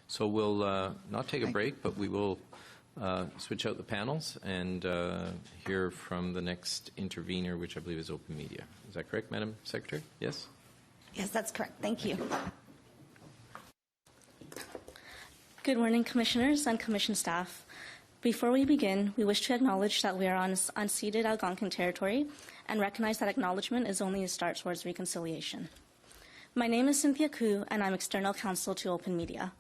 So we'll not take a break, but we will switch out the panels and hear from the next intervener, which I believe is Open Media. Is that correct, Madam Secretary? Yes? Yes, that's correct. Thank you. Good morning, Commissioners and Commission staff. Before we begin, we wish to acknowledge that we are on unceded Algonquin territory and recognize that acknowledgement is only a start towards reconciliation. My name is Cynthia Koo, and I'm External Counsel to Open Media.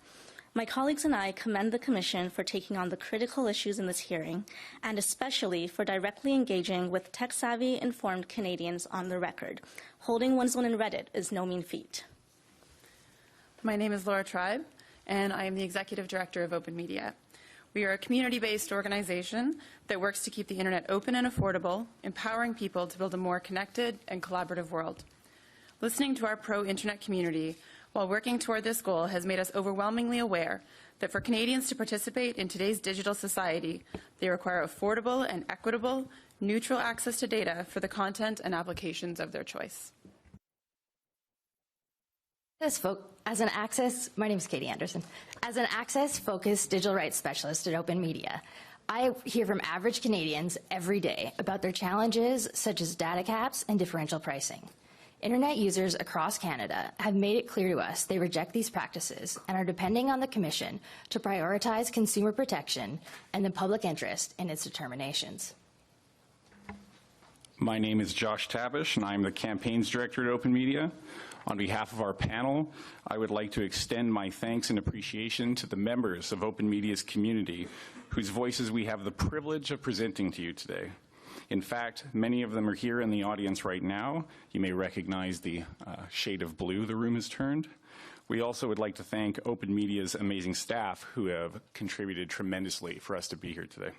My colleagues and I commend the Commission for taking on the critical issues in this hearing, and especially for directly engaging with tech-savvy, informed Canadians on the record. Holding one's own in Reddit is no mean feat. My name is Laura Tribe, and I am the Executive Director of Open Media. We are a community-based organization that works to keep the Internet open and affordable, empowering people to build a more connected and collaborative world. Listening to our pro-Internet community while working toward this goal has made us overwhelmingly aware that for Canadians to participate in today's digital society, they require affordable and equitable, neutral access to data for the content and applications of their choice. My name is Katie Anderson. As an access-focused digital rights specialist at Open Media, I hear from average Canadians every day about their challenges such as data caps and differential pricing. Internet users across Canada have made it clear to us they reject these practices and are depending on the Commission to prioritize consumer protection and the public interest in its determinations. My name is Josh Tabish, and I'm the Campaigns Director at Open Media. On behalf of our panel, I would like to extend my thanks and appreciation to the members of Open Media's community, whose voices we have the privilege of presenting to you today. In fact, many of them are here in the audience right now. You may recognize the shade of blue the room has turned. We also would like to thank Open Media's amazing staff who have contributed tremendously for us to be here today.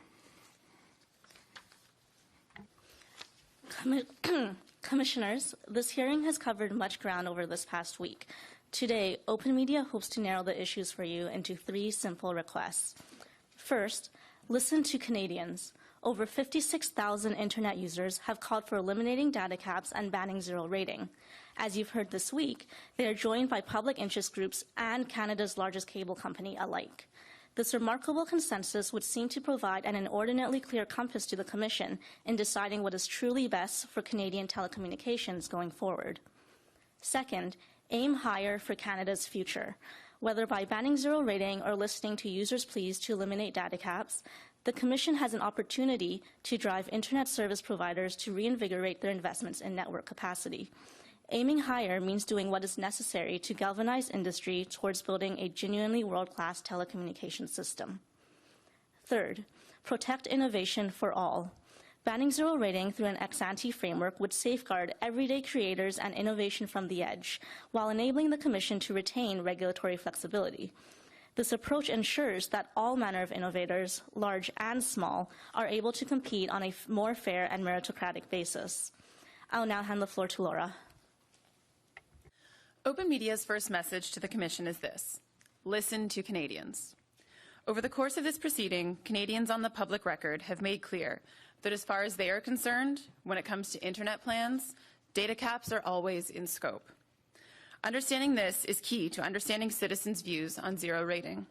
Commissioners, this hearing has covered much ground over this past week. Today, Open Media hopes to narrow the issues for you into 3 simple requests. First, listen to Canadians. Over 56,000 Internet users have called for eliminating data caps and banning zero rating. As you've heard this week, they are joined by public interest groups and Canada's largest cable company alike. This remarkable consensus would seem to provide an inordinately clear compass to the Commission in deciding what is truly best for Canadian telecommunications going forward. Second, aim higher for Canada's future. Whether by banning zero rating or listening to users' pleas to eliminate data caps, the Commission has an opportunity to drive Internet service providers to reinvigorate their investments in network capacity. Aiming higher means doing what is necessary to galvanize industry towards building a genuinely world-class telecommunications system. Third, protect innovation for all. Banning zero rating through an ex-ante framework would safeguard everyday creators and innovation from the edge, while enabling the Commission to retain regulatory flexibility. This approach ensures that all manner of innovators, large and small, are able to compete on a more fair and meritocratic basis. I'll now hand the floor to Laura. Open Media's first message to the Commission is this: listen to Canadians. Over the course of this proceeding, Canadians on the public record have made clear that as far as they are concerned, when it comes to Internet plans, data caps are always in scope. Understanding this is key to understanding citizens' views on zero rating.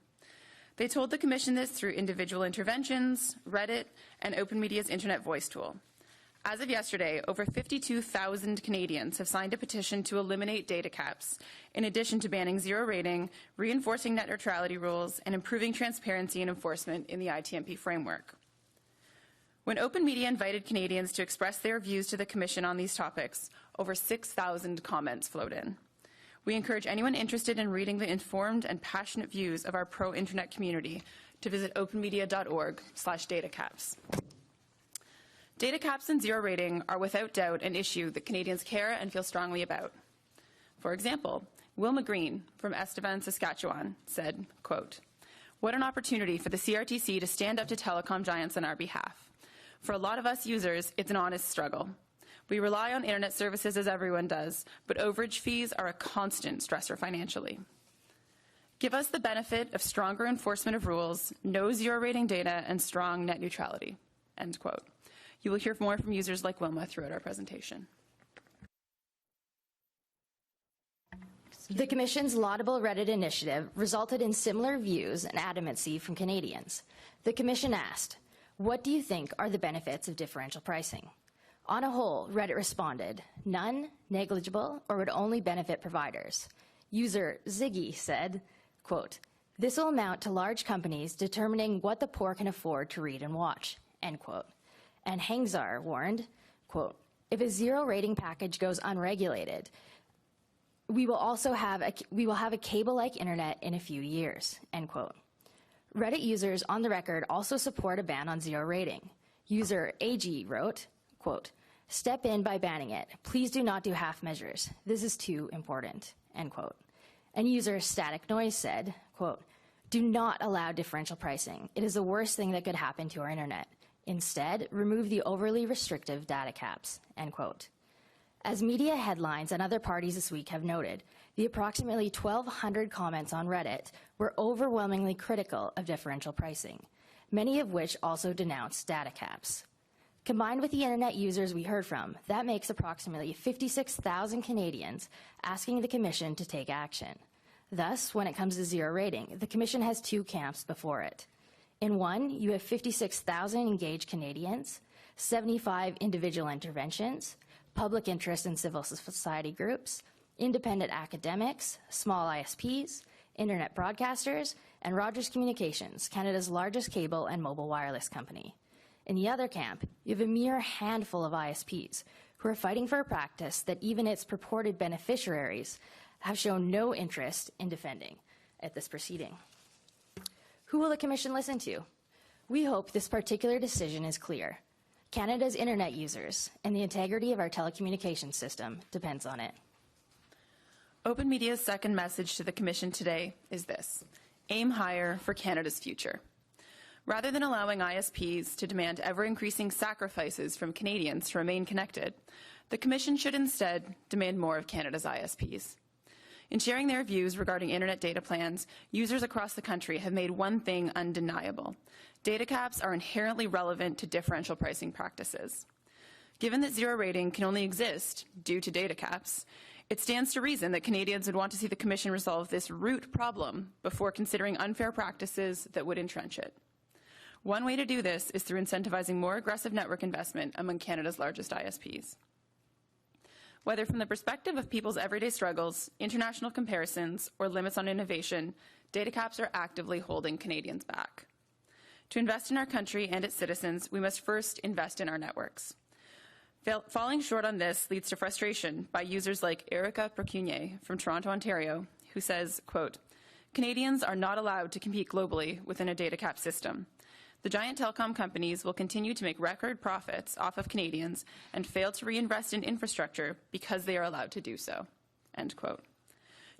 They told the Commission this through individual interventions, Reddit, and Open Media's Internet Voice tool. As of yesterday, over 52,000 Canadians have signed a petition to eliminate data caps, in addition to banning zero rating, reinforcing net neutrality rules, and improving transparency and enforcement in the ITMP framework. When Open Media invited Canadians to express their views to the Commission on these topics, over 6,000 comments flowed in. We encourage anyone interested in reading the informed and passionate views of our pro-internet community to visit openmedia.org/datacaps. Data caps and zero rating are without doubt an issue that Canadians care and feel strongly about. For example, Wilma Green from Estevan, Saskatchewan said, quote, "What an opportunity for the CRTC to stand up to telecom giants on our behalf. For a lot of us users, it's an honest struggle. We rely on internet services as everyone does, but overage fees are a constant stressor financially. Give us the benefit of stronger enforcement of rules, no zero rating data, and strong net neutrality." End quote. You will hear more from users like Wilma throughout our presentation. The Commission's laudable Reddit initiative resulted in similar views and adamancy from Canadians. The Commission asked, "What do you think are the benefits of differential pricing?" On a whole, Reddit responded, "None, negligible, or would only benefit providers." User Ziggy said, quote, "This will amount to large companies determining what the poor can afford to read and watch," end quote. And Hangzar warned, quote, "If a zero rating package goes unregulated, we will have a cable-like internet in a few years," end quote. Reddit users on the record also support a ban on zero rating. User AG wrote, quote, "Step in by banning it. Please do not do half measures. This is too important," end quote. And user Static Noise said, quote, "Do not allow differential pricing. It is the worst thing that could happen to our internet. Instead, remove the overly restrictive data caps," end quote. As media headlines and other parties this week have noted, the approximately 1,200 comments on Reddit were overwhelmingly critical of differential pricing, many of which also denounced data caps. Combined with the internet users we heard from, that makes approximately 56,000 Canadians asking the Commission to take action. Thus, when it comes to zero rating, the Commission has two camps before it. In one, you have 56,000 engaged Canadians, 75 individual interventions, public interest and civil society groups, independent academics, small ISPs, internet broadcasters, and Rogers Communications, Canada's largest cable and mobile wireless company. In the other camp, you have a mere handful of ISPs who are fighting for a practice that even its purported beneficiaries have shown no interest in defending at this proceeding. Who will the Commission listen to? We hope this particular decision is clear. Canada's internet users and the integrity of our telecommunications system depends on it. OpenMedia's second message to the Commission today is this: aim higher for Canada's future. Rather than allowing ISPs to demand ever-increasing sacrifices from Canadians to remain connected, the Commission should instead demand more of Canada's ISPs. In sharing their views regarding internet data plans, users across the country have made one thing undeniable: data caps are inherently relevant to differential pricing practices. Given that zero rating can only exist due to data caps, it stands to reason that Canadians would want to see the Commission resolve this root problem before considering unfair practices that would entrench it. One way to do this is through incentivizing more aggressive network investment among Canada's largest ISPs. Whether from the perspective of people's everyday struggles, international comparisons, or limits on innovation, data caps are actively holding Canadians back. To invest in our country and its citizens, we must first invest in our networks. Falling short on this leads to frustration by users like Erica Percunier from Toronto, Ontario, who says, quote, "Canadians are not allowed to compete globally within a data cap system. The giant telecom companies will continue to make record profits off of Canadians and fail to reinvest in infrastructure because they are allowed to do so," end quote.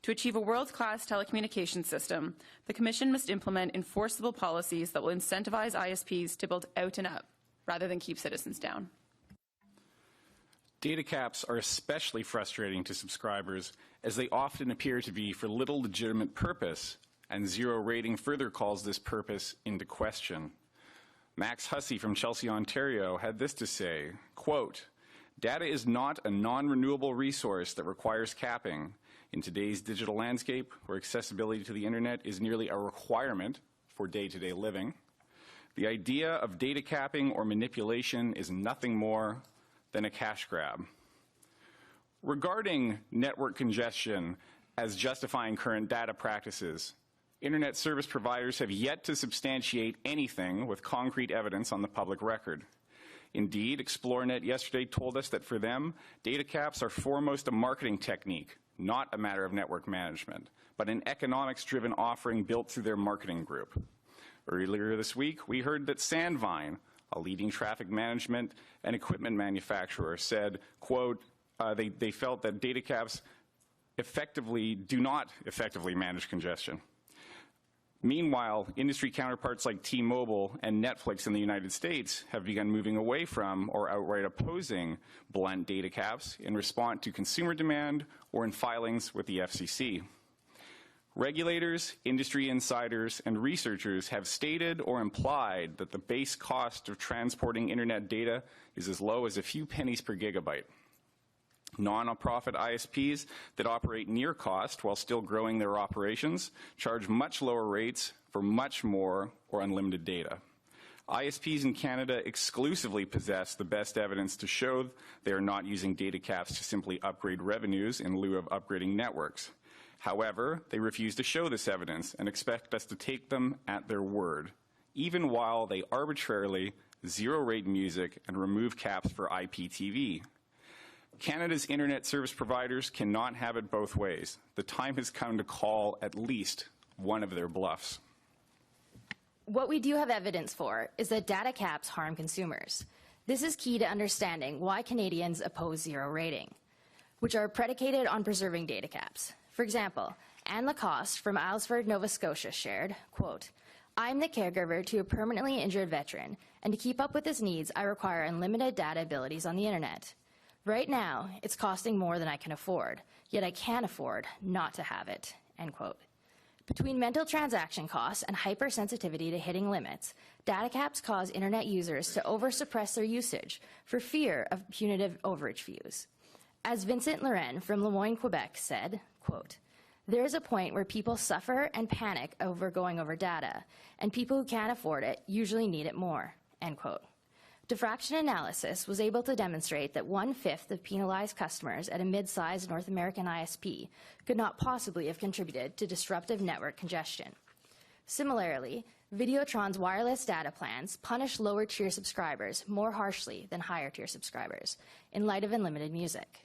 To achieve a world-class telecommunications system, the Commission must implement enforceable policies that will incentivize ISPs to build out and up, rather than keep citizens down. Data caps are especially frustrating to subscribers, as they often appear to be for little legitimate purpose, and zero rating further calls this purpose into question. Max Hussey from Chelsea, Ontario had this to say, quote, "Data is not a non-renewable resource that requires capping. In today's digital landscape, where accessibility to the internet is nearly a requirement for day-to-day living, the idea of data capping or manipulation is nothing more than a cash grab." Regarding network congestion as justifying current data practices, internet service providers have yet to substantiate anything with concrete evidence on the public record. Indeed, ExploreNet yesterday told us that for them, data caps are foremost a marketing technique, not a matter of network management, but an economics-driven offering built through their marketing group. Earlier this week, we heard that Sandvine, a leading traffic management and equipment manufacturer, said, quote, they felt that data caps do not effectively manage congestion. Meanwhile, industry counterparts like T-Mobile and Netflix in the United States have begun moving away from or outright opposing blunt data caps in response to consumer demand or in filings with the FCC. Regulators, industry insiders, and researchers have stated or implied that the base cost of transporting internet data is as low as a few pennies per gigabyte. Non-profit ISPs that operate near cost while still growing their operations charge much lower rates for much more or unlimited data. ISPs in Canada exclusively possess the best evidence to show they are not using data caps to simply upgrade revenues in lieu of upgrading networks. However, they refuse to show this evidence and expect us to take them at their word, even while they arbitrarily zero-rate music and remove caps for IPTV. Canada's internet service providers cannot have it both ways. The time has come to call at least one of their bluffs. What we do have evidence for is that data caps harm consumers. This is key to understanding why Canadians oppose zero rating, which are predicated on preserving data caps. For example, Anne Lacoste from Aylesford, Nova Scotia shared, quote, "I'm the caregiver to a permanently injured veteran, and to keep up with his needs, I require unlimited data abilities on the internet. Right now, it's costing more than I can afford, yet I can't afford not to have it," end quote. Between mental transaction costs and hypersensitivity to hitting limits, data caps cause internet users to oversuppress their usage for fear of punitive overage fees. As Vincent Loren from Lemoyne, Quebec said, quote, "There is a point where people suffer and panic over going over data, and people who can't afford it usually need it more," end quote. Diffraction analysis was able to demonstrate that 1/5 of penalized customers at a mid-sized North American ISP could not possibly have contributed to disruptive network congestion. Similarly, Videotron's wireless data plans punish lower-tier subscribers more harshly than higher-tier subscribers in light of unlimited music.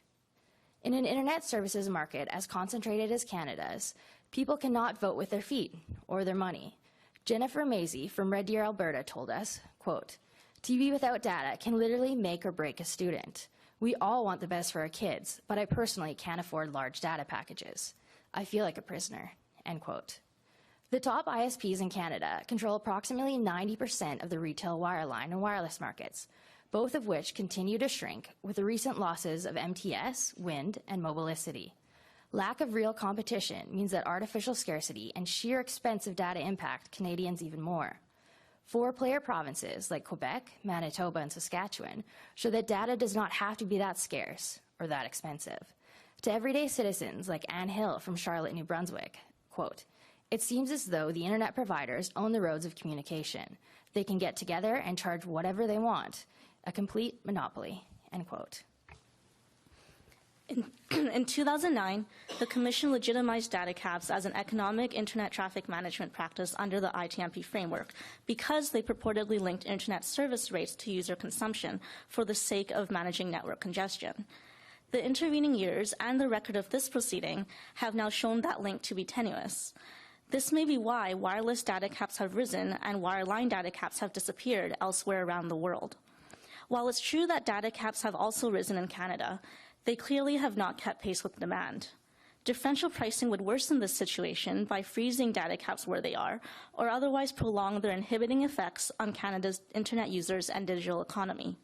In an internet services market as concentrated as Canada's, people cannot vote with their feet or their money. Jennifer Mazie from Red Deer, Alberta told us, quote, "TV without data can literally make or break a student. We all want the best for our kids, but I personally can't afford large data packages. I feel like a prisoner," end quote. The top ISPs in Canada control approximately 90% of the retail wireline and wireless markets, both of which continue to shrink with the recent losses of MTS, Wind, and Mobilicity. Lack of real competition means that artificial scarcity and sheer expense of data impact Canadians even more. 4-player provinces like Quebec, Manitoba, and Saskatchewan show that data does not have to be that scarce or that expensive. To everyday citizens like Ann Hill from Charlotte, New Brunswick, quote, "It seems as though the internet providers own the roads of communication. They can get together and charge whatever they want. A complete monopoly," end quote. In 2009, the Commission legitimized data caps as an economic internet traffic management practice under the ITMP framework because they purportedly linked internet service rates to user consumption for the sake of managing network congestion. The intervening years and the record of this proceeding have now shown that link to be tenuous. This may be why wireless data caps have risen and wireline data caps have disappeared elsewhere around the world. While it's true that data caps have also risen in Canada, they clearly have not kept pace with demand. Differential pricing would worsen this situation by freezing data caps where they are, or otherwise prolong their inhibiting effects on Canada's internet users and digital economy.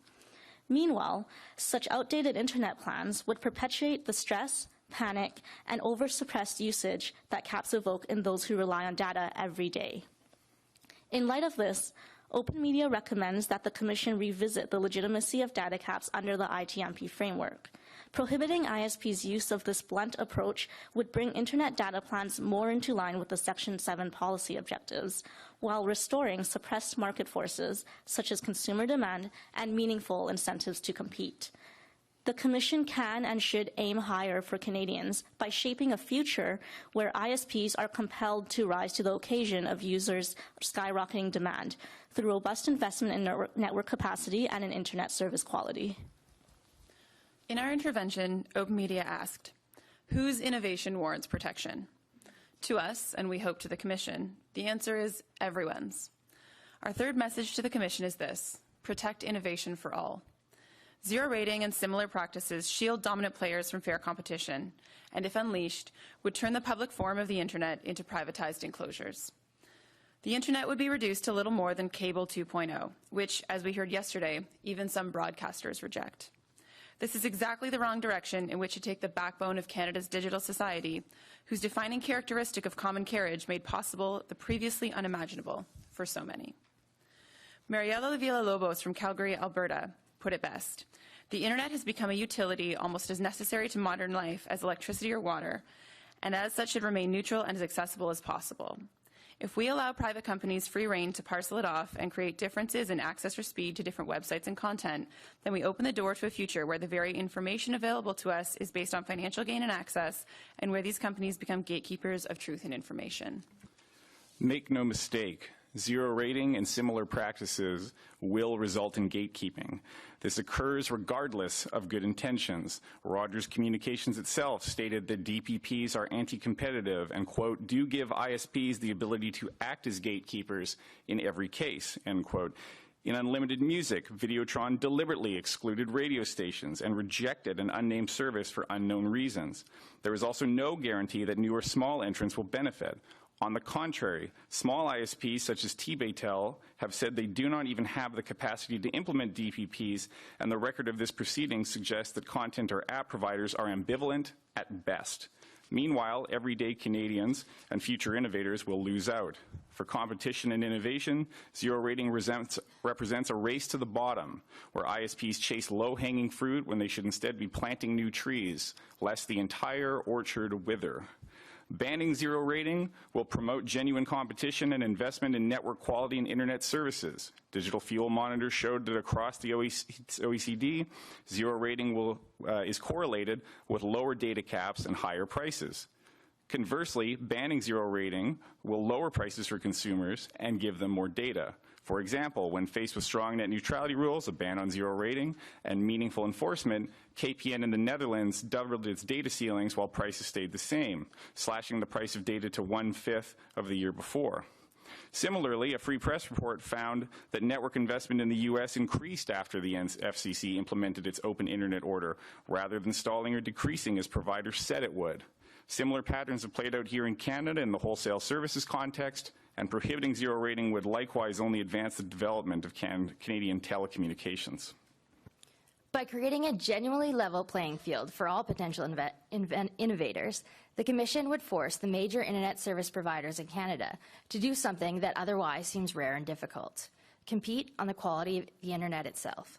Meanwhile, such outdated internet plans would perpetuate the stress, panic, and oversuppressed usage that caps evoke in those who rely on data every day. In light of this, Open Media recommends that the Commission revisit the legitimacy of data caps under the ITMP framework. Prohibiting ISP's use of this blunt approach would bring internet data plans more into line with the Section 7 policy objectives, while restoring suppressed market forces such as consumer demand and meaningful incentives to compete. The Commission can and should aim higher for Canadians by shaping a future where ISPs are compelled to rise to the occasion of users' skyrocketing demand through robust investment in network capacity and in internet service quality. In our intervention, Open Media asked, whose innovation warrants protection? To us, and we hope to the Commission, the answer is everyone's. Our third message to the Commission is this: protect innovation for all. Zero rating and similar practices shield dominant players from fair competition, and if unleashed, would turn the public forum of the internet into privatized enclosures. The internet would be reduced to little more than cable 2.0, which, as we heard yesterday, even some broadcasters reject. This is exactly the wrong direction in which to take the backbone of Canada's digital society, whose defining characteristic of common carriage made possible the previously unimaginable for so many. Mariela Villalobos from Calgary, Alberta, put it best. The internet has become a utility almost as necessary to modern life as electricity or water, and as such should remain neutral and as accessible as possible. If we allow private companies free rein to parcel it off and create differences in access or speed to different websites and content, then we open the door to a future where the very information available to us is based on financial gain and access, and where these companies become gatekeepers of truth and information. Make no mistake, zero rating and similar practices will result in gatekeeping. This occurs regardless of good intentions. Rogers Communications itself stated that DPPs are anti-competitive and, quote, do give ISPs the ability to act as gatekeepers in every case, end quote. In unlimited music, Videotron deliberately excluded radio stations and rejected an unnamed service for unknown reasons. There is also no guarantee that new or small entrants will benefit. On the contrary, small ISPs such as T-Baytel have said they do not even have the capacity to implement DPPs, and the record of this proceeding suggests that content or app providers are ambivalent at best. Meanwhile, everyday Canadians and future innovators will lose out. For competition and innovation, zero rating represents a race to the bottom, where ISPs chase low-hanging fruit when they should instead be planting new trees, lest the entire orchard wither. Banning zero rating will promote genuine competition and investment in network quality and internet services. Digital Fuel Monitor showed that across the OECD, zero rating is correlated with lower data caps and higher prices. Conversely, banning zero rating will lower prices for consumers and give them more data. For example, when faced with strong net neutrality rules, a ban on zero rating, and meaningful enforcement, KPN in the Netherlands doubled its data ceilings while prices stayed the same, slashing the price of data to 1/5 of the year before. Similarly, a Free Press report found that network investment in the U.S. increased after the FCC implemented its open internet order, rather than stalling or decreasing as providers said it would. Similar patterns have played out here in Canada in the wholesale services context, and prohibiting zero rating would likewise only advance the development of Canadian telecommunications. By creating a genuinely level playing field for all potential innovators, the Commission would force the major internet service providers in Canada to do something that otherwise seems rare and difficult: compete on the quality of the internet itself.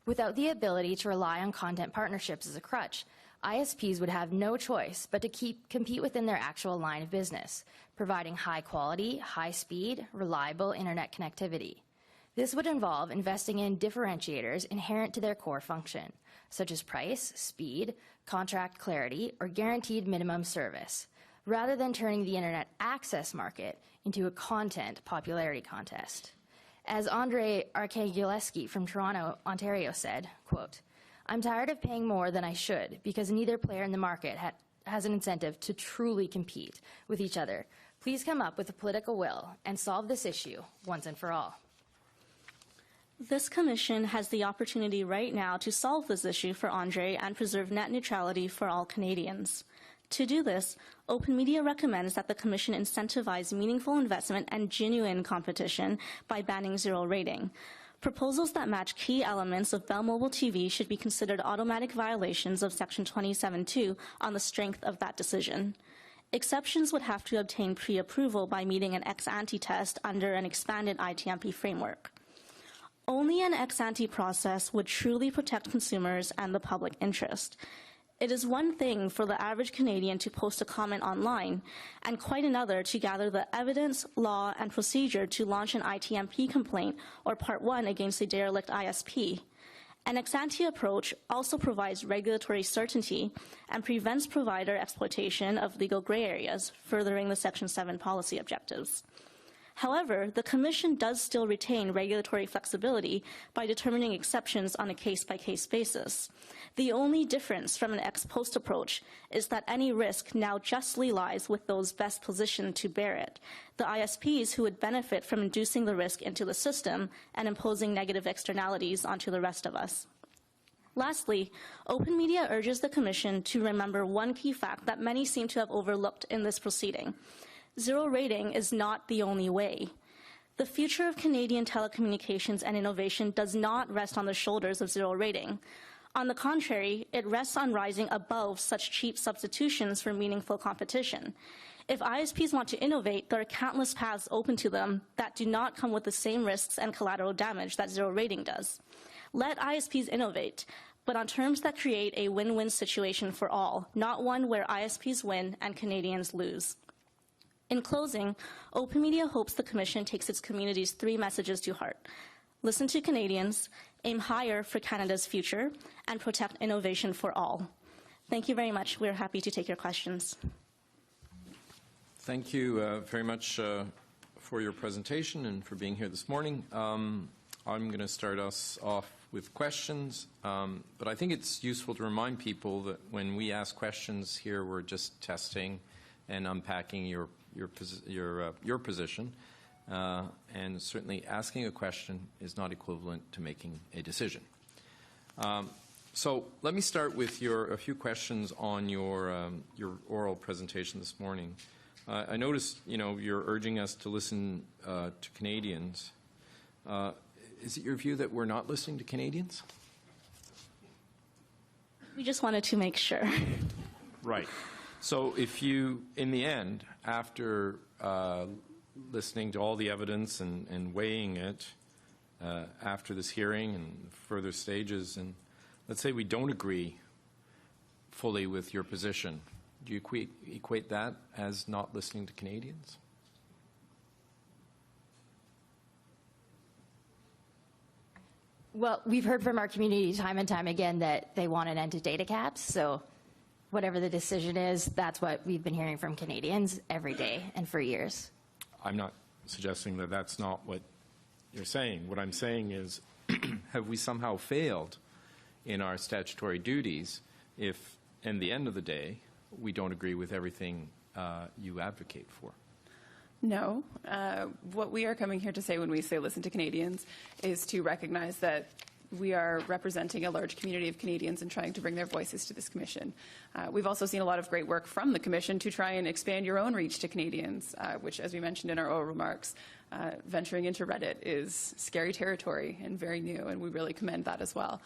Without the ability to rely on content partnerships as a crutch, ISPs would have no choice but to compete within their actual line of business, providing high quality, high speed, reliable internet connectivity. This would involve investing in differentiators inherent to their core function, such as price, speed, contract clarity, or guaranteed minimum service, rather than turning the internet access market into a content popularity contest. As Andrei Arkangeleski from Toronto, Ontario said, quote, "I'm tired of paying more than I should because neither player in the market has an incentive to truly compete with each other. Please come up with the political will and solve this issue once and for all." This Commission has the opportunity right now to solve this issue for Andre and preserve net neutrality for all Canadians. To do this, Open Media recommends that the Commission incentivize meaningful investment and genuine competition by banning zero rating. Proposals that match key elements of Bell Mobile TV should be considered automatic violations of Section 27(2) on the strength of that decision. Exceptions would have to obtain pre-approval by meeting an ex-ante test under an expanded ITMP framework. Only an ex-ante process would truly protect consumers and the public interest. It is one thing for the average Canadian to post a comment online, and quite another to gather the evidence, law, and procedure to launch an ITMP complaint or Part 1 against a derelict ISP. An ex-ante approach also provides regulatory certainty and prevents provider exploitation of legal gray areas, furthering the Section 7 policy objectives. However, the Commission does still retain regulatory flexibility by determining exceptions on a case-by-case basis. The only difference from an ex-post approach is that any risk now justly lies with those best positioned to bear it, the ISPs who would benefit from inducing the risk into the system and imposing negative externalities onto the rest of us. Lastly, Open Media urges the Commission to remember one key fact that many seem to have overlooked in this proceeding. Zero rating is not the only way. The future of Canadian telecommunications and innovation does not rest on the shoulders of zero rating. On the contrary, it rests on rising above such cheap substitutions for meaningful competition. If ISPs want to innovate, there are countless paths open to them that do not come with the same risks and collateral damage that zero rating does. Let ISPs innovate, but on terms that create a win-win situation for all, not one where ISPs win and Canadians lose. In closing, Open Media hopes the Commission takes its community's 3 messages to heart. Listen to Canadians, aim higher for Canada's future, and protect innovation for all. Thank you very much. We're happy to take your questions. Thank you very much for your presentation and for being here this morning. I'm going to start us off with questions, but I think it's useful to remind people that when we ask questions here, we're just testing and unpacking your position, and certainly asking a question is not equivalent to making a decision. So let me start with a few questions on your oral presentation this morning. I noticed, you're urging us to listen to Canadians. Is it your view that we're not listening to Canadians? We just wanted to make sure. Right. So if you, in the end, after listening to all the evidence and weighing it after this hearing and further stages, and let's say we don't agree fully with your position, do you equate that as not listening to Canadians? Well, we've heard from our community time and time again that they want an end to data caps. So whatever the decision is, that's what we've been hearing from Canadians every day and for years. I'm not suggesting that that's not what you're saying. What I'm saying is, have we somehow failed in our statutory duties if, in the end of the day, we don't agree with everything you advocate for? No. What we are coming here to say when we say listen to Canadians is to recognize that we are representing a large community of Canadians and trying to bring their voices to this Commission. We've also seen a lot of great work from the Commission to try and expand your own reach to Canadians, which, as we mentioned in our oral remarks, venturing into Reddit is scary territory and very new, and we really commend that as well.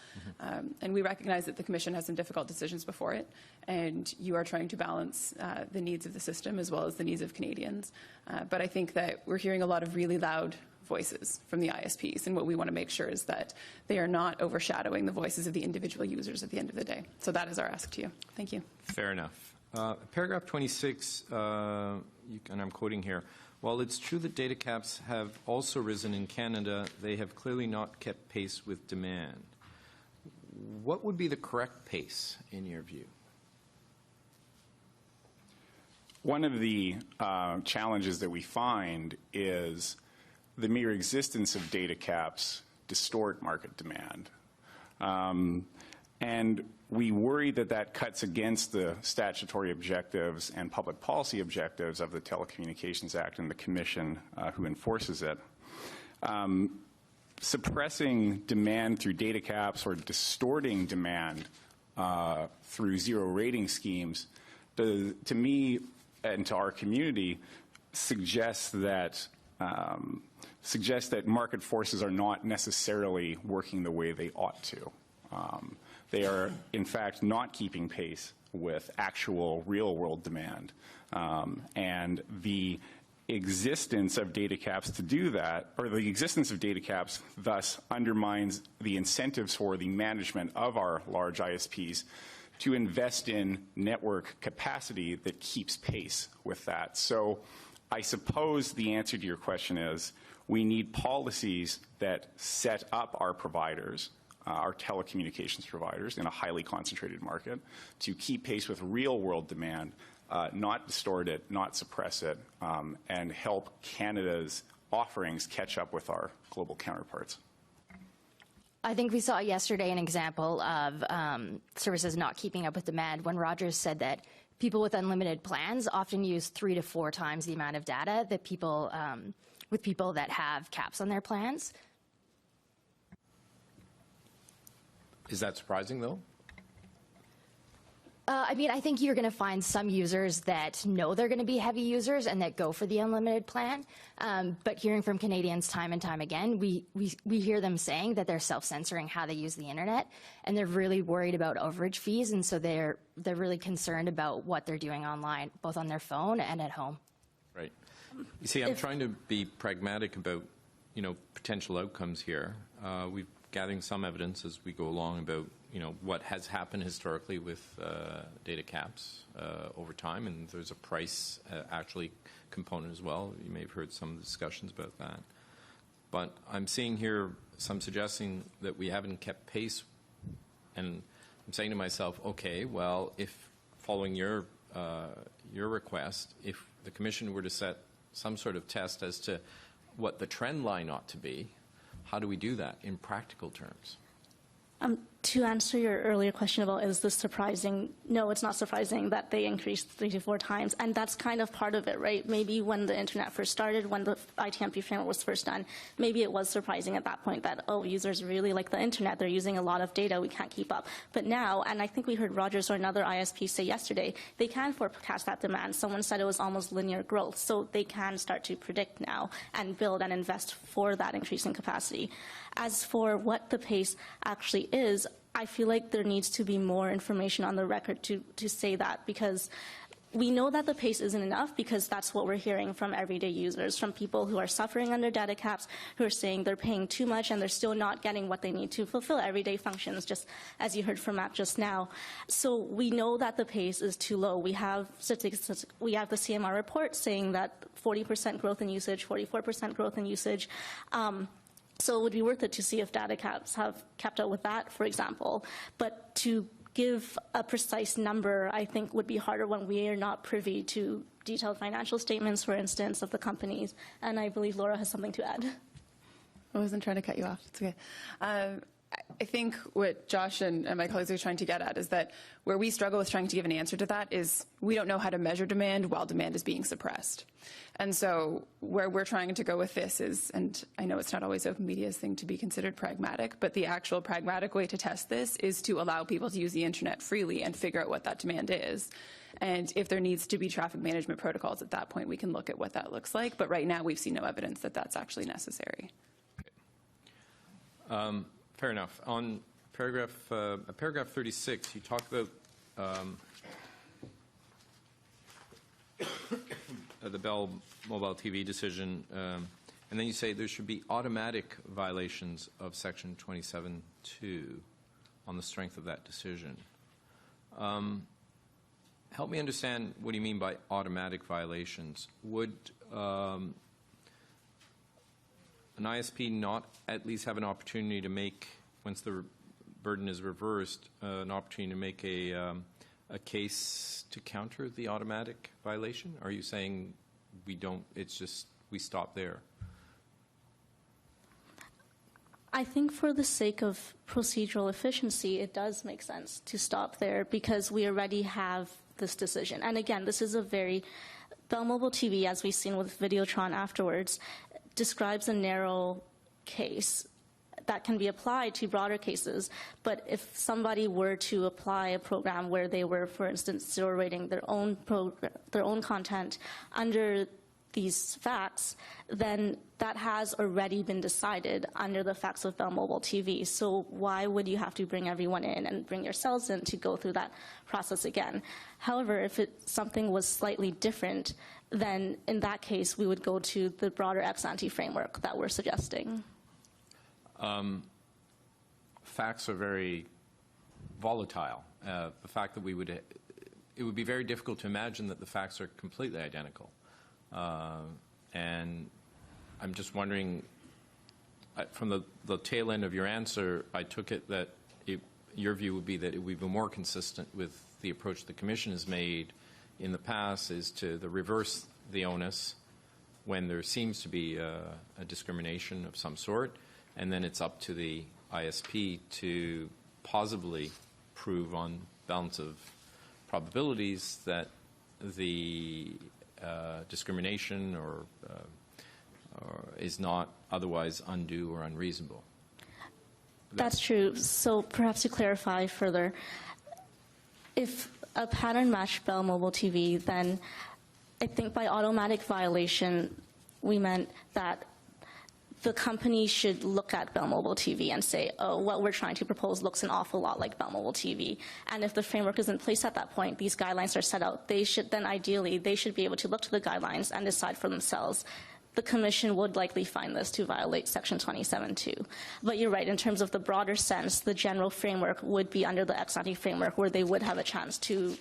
And we recognize that the Commission has some difficult decisions before it, and you are trying to balance the needs of the system as well as the needs of Canadians. But I think that we're hearing a lot of really loud voices from the ISPs, and what we want to make sure is that they are not overshadowing the voices of the individual users at the end of the day. So that is our ask to you. Thank you. Fair enough. Paragraph 26, and I'm quoting here, while it's true that data caps have also risen in Canada, they have clearly not kept pace with demand. What would be the correct pace in your view? One of the challenges that we find is the mere existence of data caps distort market demand. And we worry that that cuts against the statutory objectives and public policy objectives of the Telecommunications Act and the Commission who enforces it. Suppressing demand through data caps or distorting demand through zero rating schemes, to me and to our community, suggests that market forces are not necessarily working the way they ought to. They are, in fact, not keeping pace with actual real-world demand. And the existence of data caps to do that, or the existence of data caps thus undermines the incentives for the management of our large ISPs to invest in network capacity that keeps pace with that. So I suppose the answer to your question is we need policies that set up our providers, our telecommunications providers in a highly concentrated market to keep pace with real-world demand, not distort it, not suppress it, and help Canada's offerings catch up with our global counterparts. I think we saw yesterday an example of services not keeping up with demand when Rogers said that people with unlimited plans often use 3 to 4 times the amount of data that people with people that have caps on their plans. Is that surprising, though? I mean, I think you're going to find some users that know they're going to be heavy users and that go for the unlimited plan. But hearing from Canadians time and time again, we hear them saying that they're self-censoring how they use the internet, and they're really worried about overage fees, and so they're really concerned about what they're doing online, both on their phone and at home. Right. You see, I'm trying to be pragmatic about, potential outcomes here. We're gathering some evidence as we go along about, what has happened historically with data caps over time, and there's a price actually component as well. You may have heard some discussions about that. But I'm seeing here some suggesting that we haven't kept pace, and I'm saying to myself, okay, well, if following your request, if the Commission were to set some sort of test as to what the trend line ought to be, how do we do that in practical terms? To answer your earlier question about is this surprising, no, it's not surprising that they increased 3 to 4 times, and that's kind of part of it, right? Maybe when the internet first started, when the ITMP framework was first done, maybe it was surprising at that point that, oh, users really like the internet, they're using a lot of data, we can't keep up. But now, and I think we heard Rogers or another ISP say yesterday, they can forecast that demand. Someone said it was almost linear growth, so they can start to predict now and build and invest for that increase in capacity. As for what the pace actually is, I feel like there needs to be more information on the record to say that, because we know that the pace isn't enough, because that's what we're hearing from everyday users, from people who are suffering under data caps, who are saying they're paying too much and they're still not getting what they need to fulfill everyday functions, just as you heard from Matt just now. So we know that the pace is too low. We have statistics, we have the CMR report saying that 40% growth in usage, 44% growth in usage. So it would be worth it to see if data caps have kept up with that, for example. But to give a precise number, I think, would be harder when we are not privy to detailed financial statements, for instance, of the companies. And I believe Laura has something to add. I wasn't trying to cut you off. It's okay. I think what Josh and my colleagues are trying to get at is that where we struggle with trying to give an answer to that is we don't know how to measure demand while demand is being suppressed. And so where we're trying to go with this is, and I know it's not always OpenMedia's thing to be considered pragmatic, but the actual pragmatic way to test this is to allow people to use the internet freely and figure out what that demand is. And if there needs to be traffic management protocols at that point, we can look at what that looks like. But right now, we've seen no evidence that that's actually necessary. Fair enough. On paragraph 36, you talk about the Bell Mobile TV decision, and then you say there should be automatic violations of Section 27(2) on the strength of that decision. Help me understand what do you mean by automatic violations. Would an ISP not at least have an opportunity to make, once the burden is reversed, an opportunity to make a case to counter the automatic violation? Are you saying we don't, it's just we stop there? I think for the sake of procedural efficiency, it does make sense to stop there, because we already have this decision. And again, this is a very, Bell Mobile TV, as we've seen with Videotron afterwards, describes a narrow case that can be applied to broader cases. But if somebody were to apply a program where they were, for instance, zero rating their own content under these facts, then that has already been decided under the facts of Bell Mobile TV. So why would you have to bring everyone in and bring yourselves in to go through that process again? However, if something was slightly different, then in that case, we would go to the broader ex-ante framework that we're suggesting. Facts are very volatile. The fact that it would be very difficult to imagine that the facts are completely identical. And I'm just wondering, from the tail end of your answer, I took it that your view would be that it would be more consistent with the approach the Commission has made in the past, is to reverse the onus when there seems to be a discrimination of some sort, and then it's up to the ISP to plausibly prove on balance of probabilities that the discrimination or is not otherwise undue or unreasonable. That's true. So perhaps to clarify further, if a pattern matched Bell Mobile TV, then I think by automatic violation, we meant that the company should look at Bell Mobile TV and say, oh, what we're trying to propose looks an awful lot like Bell Mobile TV. And if the framework is in place at that point, these guidelines are set out, they should then ideally, they should be able to look to the guidelines and decide for themselves, the Commission would likely find this to violate Section 27.2. But you're right, in terms of the broader sense, the general framework would be under the ex ante framework where they would have a chance to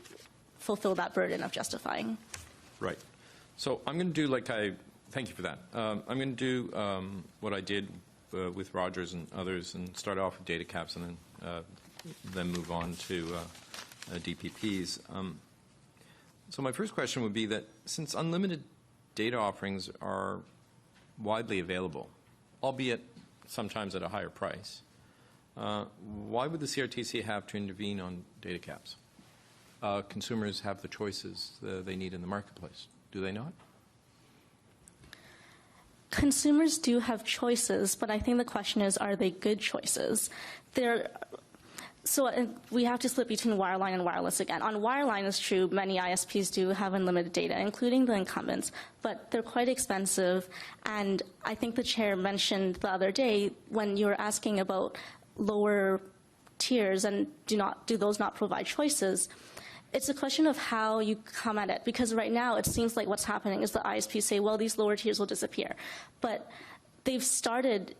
fulfill that burden of justifying. Right. So I'm going to do thank you for that. I'm going to do what I did with Rogers and others and start off with data caps and then move on to DPPs. So my first question would be that since unlimited data offerings are widely available, albeit sometimes at a higher price, why would the CRTC have to intervene on data caps? Consumers have the choices they need in the marketplace, do they not? Consumers do have choices, but I think the question is, are they good choices? So we have to split between wireline and wireless again. On wireline, it's true, many ISPs do have unlimited data, including the incumbents, but they're quite expensive. And I think the chair mentioned the other day when you were asking about lower tiers and do those not provide choices, it's a question of how you come at it, because right now it seems like what's happening is the ISPs say, well, these lower tiers will disappear. But they've started,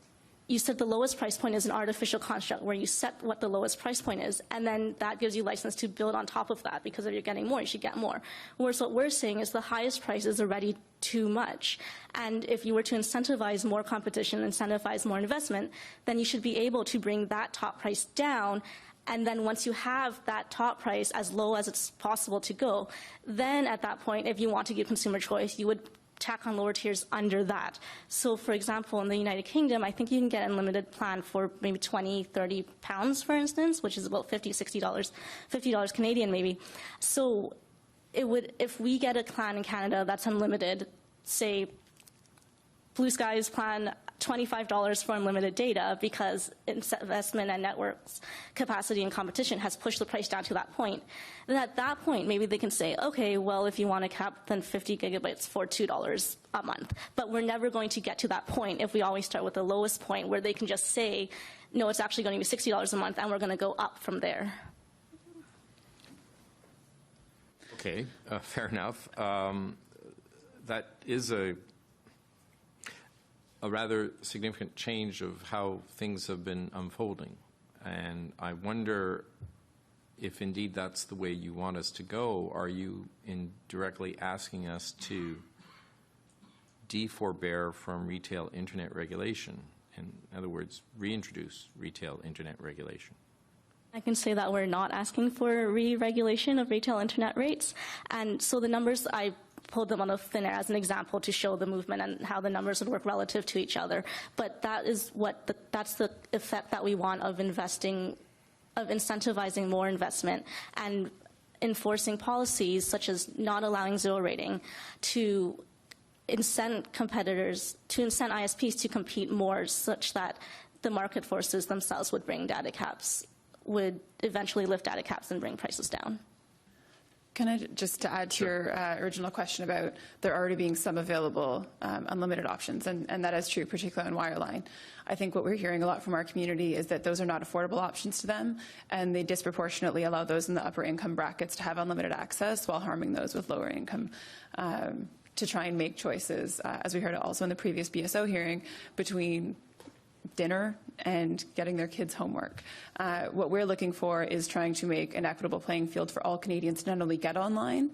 you said the lowest price point is an artificial construct where you set what the lowest price point is, and then that gives you license to build on top of that, because if you're getting more, you should get more. Whereas what we're saying is the highest price is already too much. And if you were to incentivize more competition, incentivize more investment, then you should be able to bring that top price down. And then once you have that top price as low as it's possible to go, then at that point, if you want to give consumer choice, you would tack on lower tiers under that. So for example, in the United Kingdom, I think you can get an unlimited plan for maybe 20, 30 pounds, for instance, which is about $50, $60, $50 Canadian maybe. So it would, if we get a plan in Canada that's unlimited, say Blue Sky's plan, $25 for unlimited data, because investment and networks capacity and competition has pushed the price down to that point. And at that point, maybe they can say, okay, well, if you want to cap, then 50 gigabytes for $2 a month. But we're never going to get to that point if we always start with the lowest point, where they can just say, no, it's actually going to be $60 a month, and we're going to go up from there. Okay, fair enough. That is a rather significant change of how things have been unfolding. And I wonder if indeed that's the way you want us to go. Are you indirectly asking us to de-forbear from retail internet regulation? In other words, reintroduce retail internet regulation? I can say that we're not asking for re-regulation of retail internet rates. And so the numbers, I pulled them on a thin air as an example to show the movement and how the numbers would work relative to each other. But that is that's the effect that we want of investing, of incentivizing more investment and enforcing policies such as not allowing zero rating to incent competitors, to incent ISPs to compete more, such that the market forces themselves would bring data caps, would eventually lift data caps and bring prices down. Can I just to add to your original question about there already being some available unlimited options, and that is true, particularly on wireline. I think what we're hearing a lot from our community is that those are not affordable options to them, and they disproportionately allow those in the upper income brackets to have unlimited access while harming those with lower income to try and make choices, as we heard also in the previous BSO hearing, between dinner and getting their kids' homework. What we're looking for is trying to make an equitable playing field for all Canadians to not only get online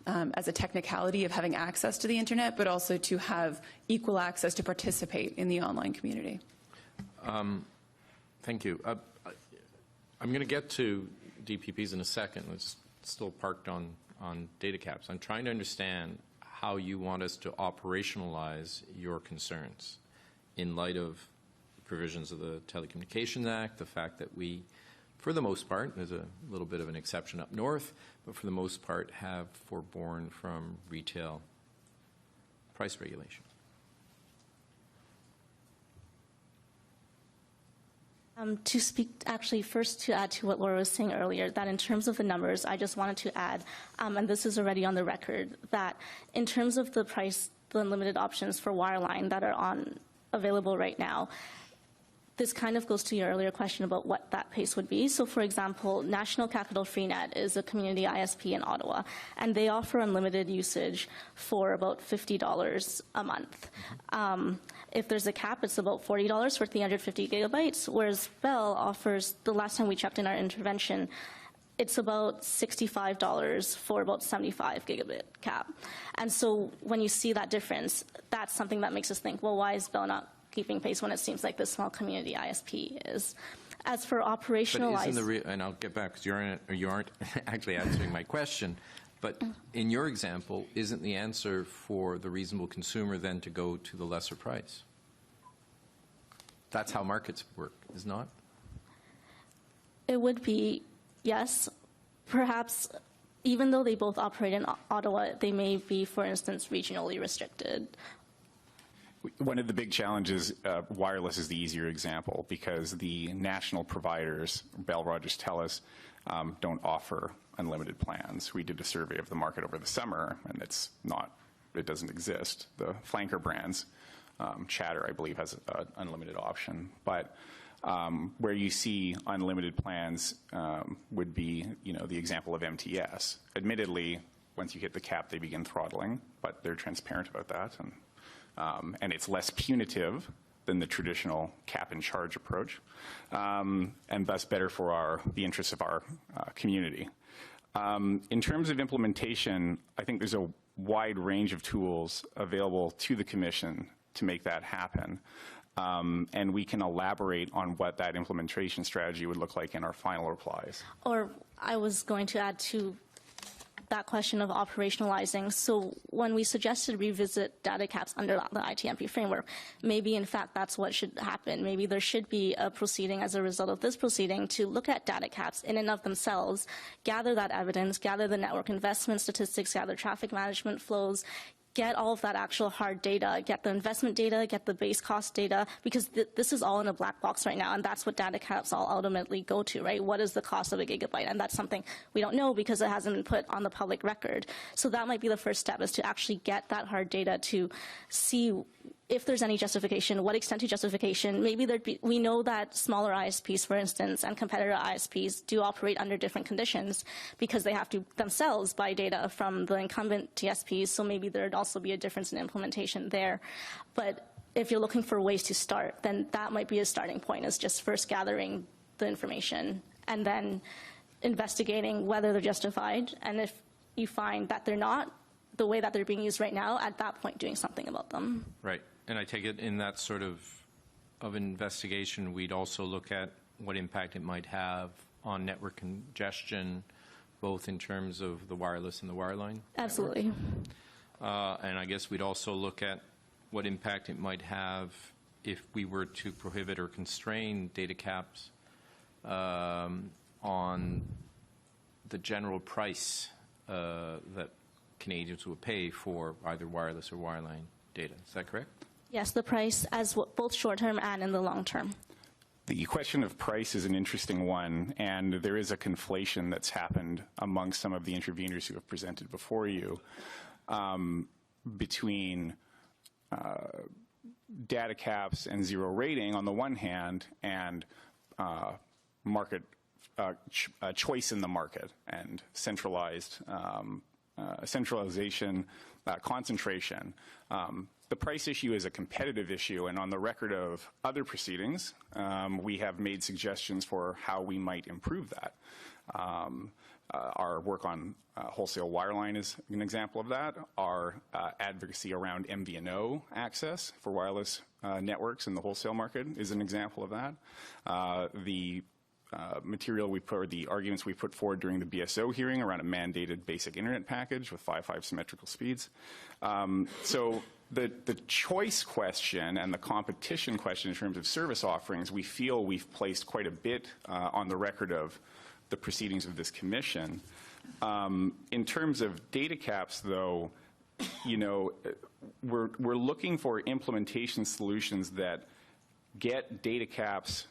as a technicality of having access to the internet, but also to have equal access to participate in the online community. Thank you. I'm going to get to DPPs in a second. It's still parked on data caps. I'm trying to understand how you want us to operationalize your concerns in light of provisions of the Telecommunications Act, the fact that we, for the most part, there's a little bit of an exception up north, but for the most part have forborne from retail price regulation. To speak, actually, first to add to what Laura was saying earlier, that in terms of the numbers, I just wanted to add, and this is already on the record, that in terms of the price, the unlimited options for wireline that are available right now, this kind of goes to your earlier question about what that pace would be. So, for example, National Capital Freenet is a community ISP in Ottawa, and they offer unlimited usage for about $50 a month. If there's a cap, it's about $40 for 350 gigabytes, whereas Bell offers, the last time we checked in our intervention, it's about $65 for about 75 gigabit cap. And so when you see that difference, that's something that makes us think, well, why is Bell not keeping pace when it seems like this small community ISP is? As for operationalizing... But and I'll get back, because you aren't actually answering my question, but in your example, isn't the answer for the reasonable consumer then to go to the lesser price? That's how markets work, is not? It would be, yes. Perhaps, even though they both operate in Ottawa, they may be, for instance, regionally restricted. One of the big challenges, wireless is the easier example, because the national providers, Bell, Rogers, TELUS, don't offer unlimited plans. We did a survey of the market over the summer, and it doesn't exist. The flanker brands, Chatter, I believe, has an unlimited option. But where you see unlimited plans would be, the example of MTS. Admittedly, once you hit the cap, they begin throttling, but they're transparent about that. And it's less punitive than the traditional cap and charge approach, and thus better for the interests of our community. In terms of implementation, I think there's a wide range of tools available to the Commission to make that happen. And we can elaborate on what that implementation strategy would look like in our final replies. Or I was going to add to that question of operationalizing. So when we suggested revisit data caps under the ITMP framework, maybe in fact that's what should happen. Maybe there should be a proceeding as a result of this proceeding to look at data caps in and of themselves, gather that evidence, gather the network investment statistics, gather traffic management flows, get all of that actual hard data, get the investment data, get the base cost data, because this is all in a black box right now, and that's what data caps all ultimately go to, right? What is the cost of a gigabyte? And that's something we don't know because it hasn't been put on the public record. So that might be the first step, is to actually get that hard data to see if there's any justification, what extent to justification. Maybe we know that smaller ISPs, for instance, and competitor ISPs do operate under different conditions because they have to themselves buy data from the incumbent TSPs, so maybe there'd also be a difference in implementation there. But if you're looking for ways to start, then that might be a starting point, is just first gathering the information and then investigating whether they're justified. And if you find that they're not, the way that they're being used right now, at that point doing something about them. Right. And I take it in that sort of investigation, we'd also look at what impact it might have on network congestion, both in terms of the wireless and the wireline. Absolutely. And I guess we'd also look at what impact it might have if we were to prohibit or constrain data caps on the general price that Canadians would pay for either wireless or wireline data. Is that correct? Yes, the price as both short-term and in the long term. The question of price is an interesting one, and there is a conflation that's happened among some of the interveners who have presented before you between data caps and zero rating on the one hand, and market choice in the market and centralization, concentration. The price issue is a competitive issue, and on the record of other proceedings, we have made suggestions for how we might improve that. Our work on wholesale wireline is an example of that. Our advocacy around MVNO access for wireless networks in the wholesale market is an example of that. The material we put, or the arguments we put forward during the BSO hearing around a mandated basic internet package with 5.5 symmetrical speeds. So the choice question and the competition question in terms of service offerings, we feel we've placed quite a bit on the record of the proceedings of this commission. In terms of data caps, though, we're looking for implementation solutions that get data caps,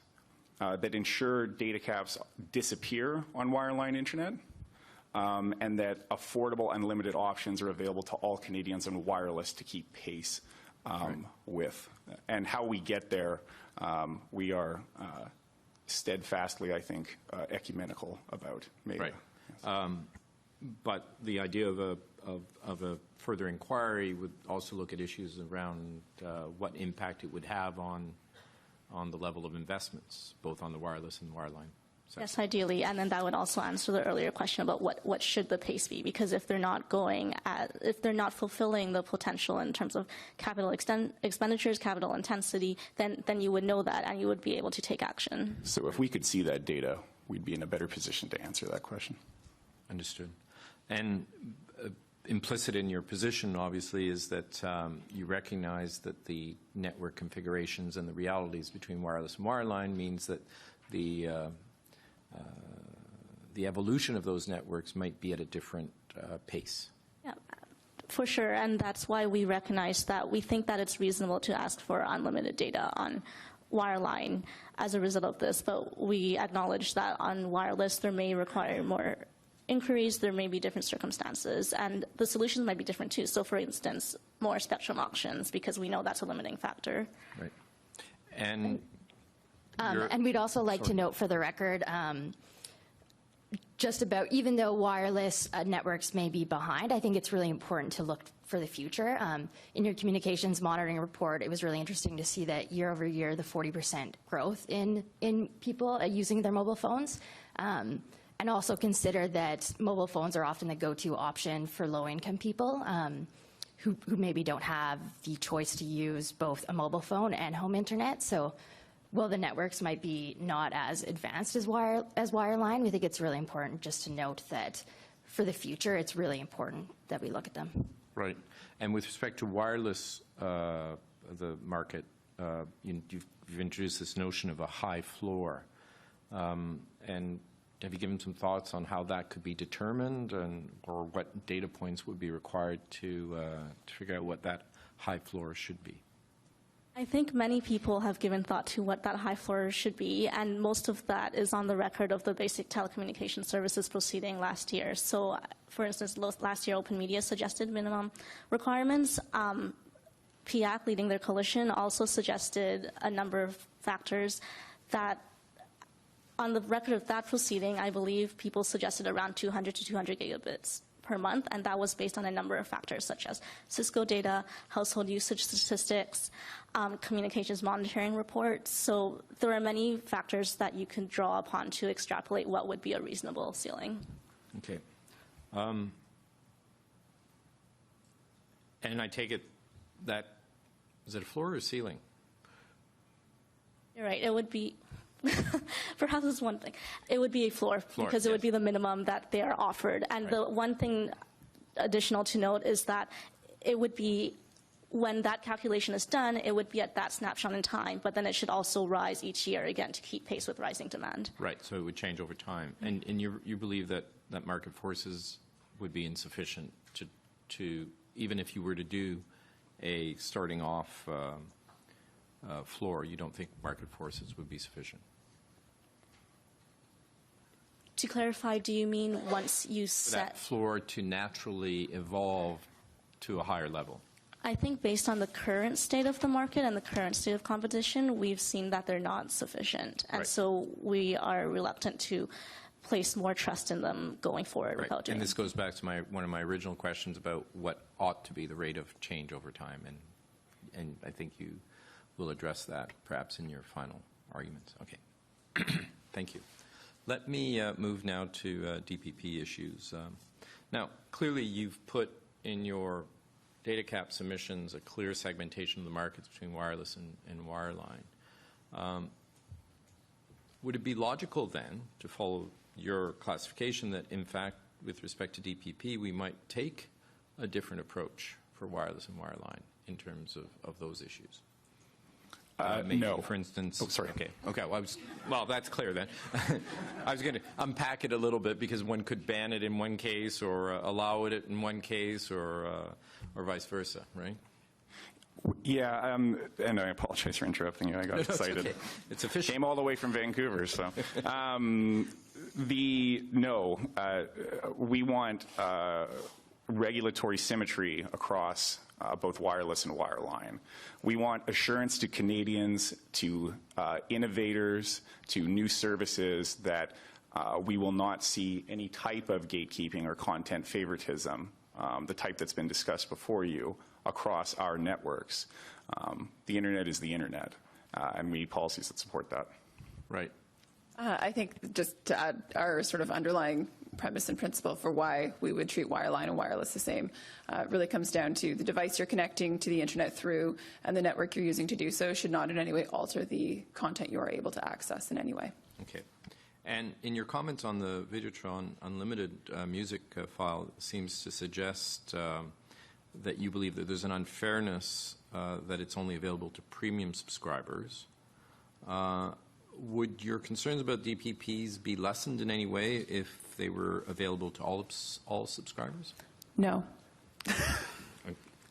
that ensure data caps disappear on wireline internet, and that affordable unlimited options are available to all Canadians on wireless to keep pace with. And how we get there, we are steadfastly, I think, ecumenical about. Maybe. Right. But the idea of a further inquiry would also look at issues around what impact it would have on the level of investments, both on the wireless and wireline sector. Yes, ideally, and then that would also answer the earlier question about what should the pace be, because if they're not fulfilling the potential in terms of capital expenditures, capital intensity, then you would know that and you would be able to take action. So if we could see that data, we'd be in a better position to answer that question. Understood. And implicit in your position, obviously, is that you recognize that the network configurations and the realities between wireless and wireline means that the evolution of those networks might be at a different pace. Yeah, for sure, and that's why we recognize that we think that it's reasonable to ask for unlimited data on wireline as a result of this, but we acknowledge that on wireless there may require more inquiries, there may be different circumstances, and the solutions might be different too. So, for instance, more spectrum auctions, because we know that's a limiting factor. Right. And we'd also like to note for the record, just about, even though wireless networks may be behind, I think it's really important to look for the future. In your communications monitoring report, it was really interesting to see that year over year, the 40% growth in people using their mobile phones. And also consider that mobile phones are often the go-to option for low-income people who maybe don't have the choice to use both a mobile phone and home internet. So while the networks might be not as advanced as wireline, we think it's really important just to note that for the future, it's really important that we look at them. right. And with respect to wireless, the market, you've introduced this notion of a high floor. And have you given some thoughts on how that could be determined, or what data points would be required to figure out what that high floor should be? I think many people have given thought to what that high floor should be, and most of that is on the record of the basic telecommunication services proceeding last year. So, for instance, last year OpenMedia suggested minimum requirements. PIAC, leading their coalition, also suggested a number of factors that, on the record of that proceeding, I believe people suggested around 200 to 200 gigabits per month, and that was based on a number of factors such as Cisco data, household usage statistics, communications monitoring reports. So there are many factors that you can draw upon to extrapolate what would be a reasonable ceiling. Okay. And I take it that, is it a floor or a ceiling? You're right, it would be, perhaps it's one thing. It would be a floor because it would be the minimum that they are offered. And right. The one thing additional to note is that it would be, when that calculation is done, it would be at that snapshot in time, but then it should also rise each year, again, to keep pace with rising demand. Right, so it would change over time. And you believe that market forces would be insufficient to even if you were to do a starting off floor, you don't think market forces would be sufficient? To clarify, do you mean once you For set that floor to naturally evolve to a higher level? I think based on the current state of the market and the current state of competition, we've seen that they're not sufficient. And Right. so we are reluctant to place more trust in them going forward without doing And it. this goes back to one of my original questions about what ought to be the rate of change over time. And I think you will address that perhaps in your final arguments. Okay. Thank you. Let me move now to DPP issues. Now, clearly you've put in your data cap submissions a clear segmentation of the markets between wireless and wireline. Would it be logical then to follow your classification that, in fact, with respect to DPP, we might take a different approach for wireless and wireline in terms of those issues? No. For instance. Oh, sorry. Okay. Well, that's clear then. I was going to unpack it a little bit because one could ban it in one case or allow it in one case or vice versa, right? Yeah, and I apologize for interrupting you. I got excited. Okay. It's official. Came all the way from Vancouver, so. We want regulatory symmetry across both wireless and wireline. We want assurance to Canadians, to innovators, to new services that we will not see any type of gatekeeping or content favoritism, the type that's been discussed before you, across our networks. The internet is the internet, and we need policies that support that. Right. I think just to add our sort of underlying premise and principle for why we would treat wireline and wireless the same really comes down to the device you're connecting to the internet through and the network you're using to do so should not in any way alter the content you are able to access in any way. Okay. And in your comments on the Videotron Unlimited music file, it seems to suggest that you believe that there's an unfairness that it's only available to premium subscribers. Would your concerns about DPPs be lessened in any way if they were available to all subscribers? No.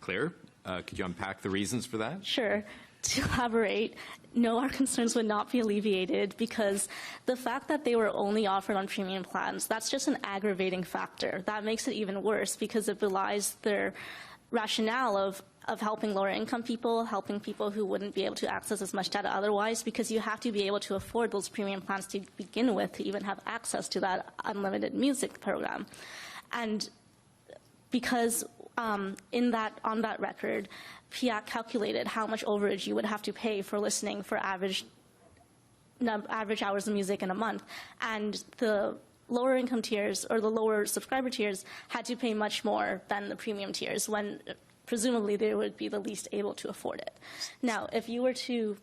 Claire, could you unpack the reasons for that? Sure. To elaborate, no, our concerns would not be alleviated because the fact that they were only offered on premium plans, that's just an aggravating factor. That makes it even worse because it belies their rationale of helping lower income people, helping people who wouldn't be able to access as much data otherwise, because you have to be able to afford those premium plans to begin with to even have access to that unlimited music program. And because on that record, PIAC calculated how much overage you would have to pay for listening for average hours of music in a month, and the lower income tiers or the lower subscriber tiers had to pay much more than the premium tiers when presumably they would be the least able to afford it. Now, if you were to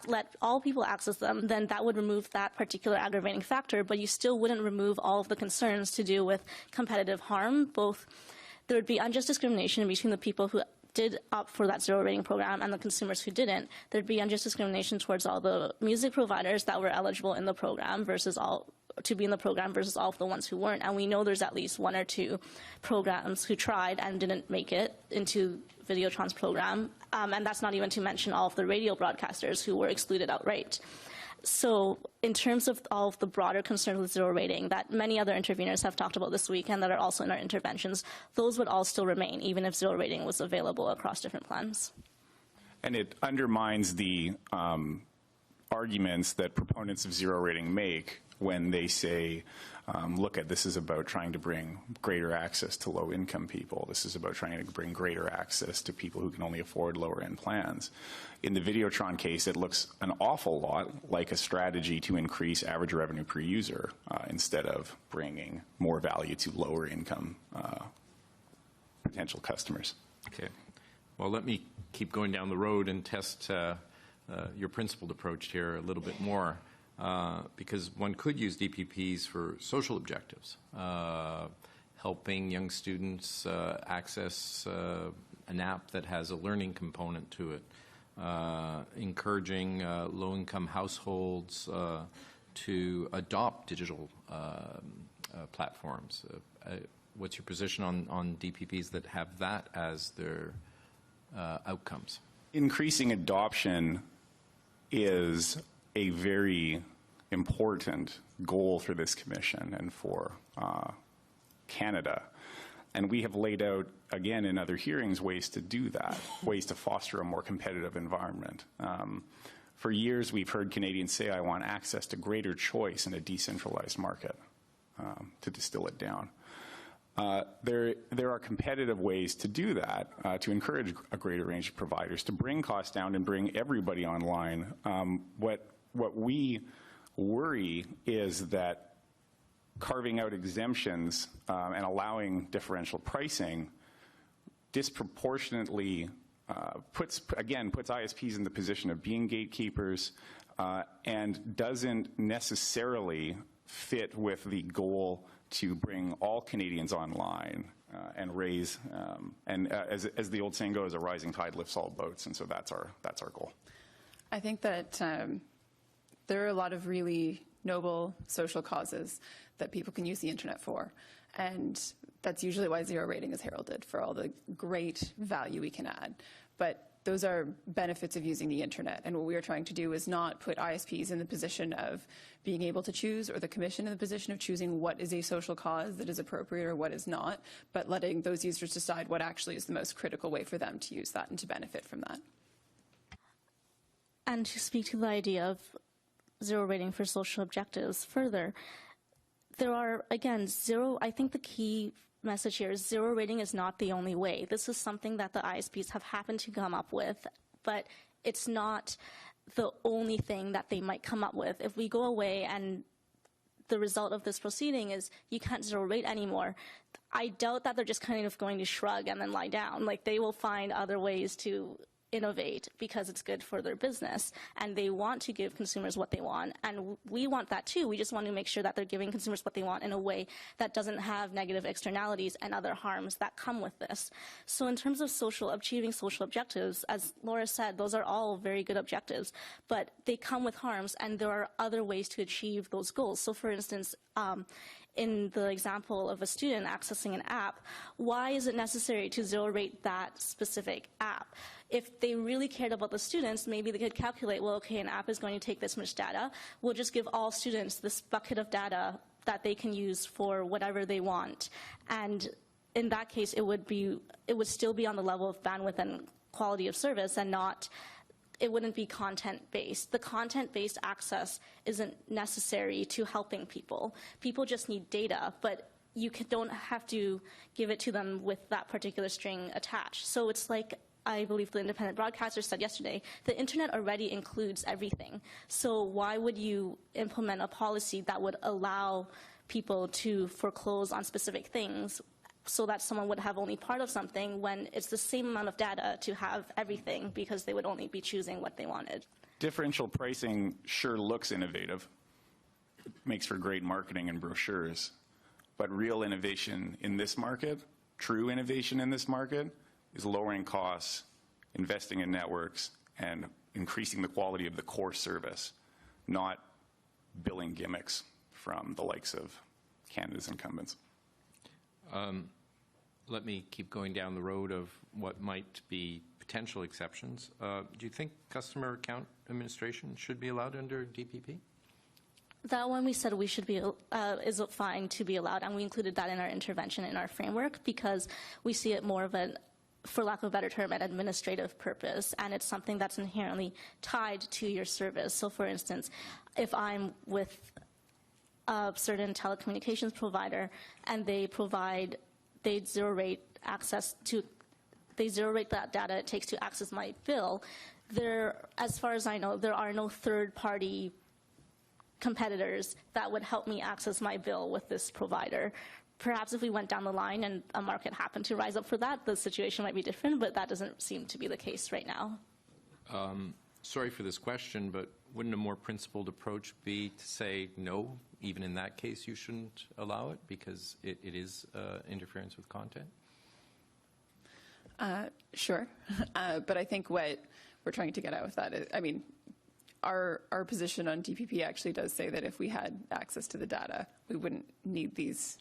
let all people access them, then that would remove that particular aggravating factor, but you still wouldn't remove all of the concerns to do with competitive harm. Both, there would be unjust discrimination between the people who did opt for that zero rating program and the consumers who didn't. There'd be unjust discrimination towards all the music providers that were eligible in the program versus all to be in the program versus all of the ones who weren't. And we know there's at least one or two programs who tried and didn't make it into Videotron's program. And that's not even to mention all of the radio broadcasters who were excluded outright. So in terms of all of the broader concerns with zero rating that many other interveners have talked about this week and that are also in our interventions, those would all still remain even if zero rating was available across different plans. And it undermines the arguments that proponents of zero rating make when they say, look, this is about trying to bring greater access to low-income people. This is about trying to bring greater access to people who can only afford lower-end plans. In the Videotron case, it looks an awful lot like a strategy to increase average revenue per user instead of bringing more value to lower-income potential customers. Okay. Well, let me keep going down the road and test your principled approach here a little bit more. Because one could use DPPs for social objectives, helping young students access an app that has a learning component to it, encouraging low-income households to adopt digital platforms. What's your position on DPPs that have that as their outcomes? Increasing adoption is a very important goal for this commission and for Canada. And we have laid out, again, in other hearings, ways to do that, ways to foster a more competitive environment. For years, we've heard Canadians say, I want access to greater choice in a decentralized market, to distill it down. There are competitive ways to do that, to encourage a greater range of providers, to bring costs down and bring everybody online. What we worry is that carving out exemptions and allowing differential pricing disproportionately puts ISPs in the position of being gatekeepers and doesn't necessarily fit with the goal to bring all Canadians online and raise, as the old saying goes, a rising tide lifts all boats, and so that's our goal. I think that there are a lot of really noble social causes that people can use the internet for. And that's usually why zero rating is heralded, for all the great value we can add. But those are benefits of using the internet. And what we are trying to do is not put ISPs in the position of being able to choose, or the commission in the position of choosing what is a social cause that is appropriate or what is not, but letting those users decide what actually is the most critical way for them to use that and to benefit from that. And to speak to the idea of zero rating for social objectives further, there are, again, I think the key message here is zero rating is not the only way. This is something that the ISPs have happened to come up with, but it's not the only thing that they might come up with. If we go away and the result of this proceeding is you can't zero rate anymore, I doubt that they're just kind of going to shrug and then lie down. Like, they will find other ways to innovate because it's good for their business, and they want to give consumers what they want, and we want that too. We just want to make sure that they're giving consumers what they want in a way that doesn't have negative externalities and other harms that come with this. So in terms of achieving social objectives, as Laura said, those are all very good objectives, but they come with harms, and there are other ways to achieve those goals. So for instance, in the example of a student accessing an app, why is it necessary to zero rate that specific app? If they really cared about the students, maybe they could calculate, well, okay, an app is going to take this much data. We'll just give all students this bucket of data that they can use for whatever they want. And in that case, it would still be on the level of bandwidth and quality of service, and it wouldn't be content-based. The content-based access isn't necessary to helping people. People just need data, but you don't have to give it to them with that particular string attached. So it's like, I believe the independent broadcaster said yesterday, the internet already includes everything. So why would you implement a policy that would allow people to foreclose on specific things so that someone would have only part of something when it's the same amount of data to have everything, because they would only be choosing what they wanted? Differential pricing sure looks innovative. It makes for great marketing and brochures. But real innovation in this market, true innovation in this market, is lowering costs, investing in networks, and increasing the quality of the core service, not billing gimmicks from the likes of Canada's incumbents. Let me keep going down the road of what might be potential exceptions. Do you think customer account administration should be allowed under DPP? That one we said we should be is fine to be allowed, and we included that in our intervention in our framework because we see it more of an, for lack of a better term, an administrative purpose, and it's something that's inherently tied to your service. So for instance, if I'm with a certain telecommunications provider and they zero rate that data it takes to access my bill, as far as I know, there are no third-party competitors that would help me access my bill with this provider. Perhaps if we went down the line and a market happened to rise up for that, the situation might be different, but that doesn't seem to be the case right now. Sorry for this question, but wouldn't a more principled approach be to say, no, even in that case you shouldn't allow it because it is interference with content? Sure. But I think what we're trying to get at with that is, I mean, our position on DPP actually does say that if we had access to the data, we wouldn't need these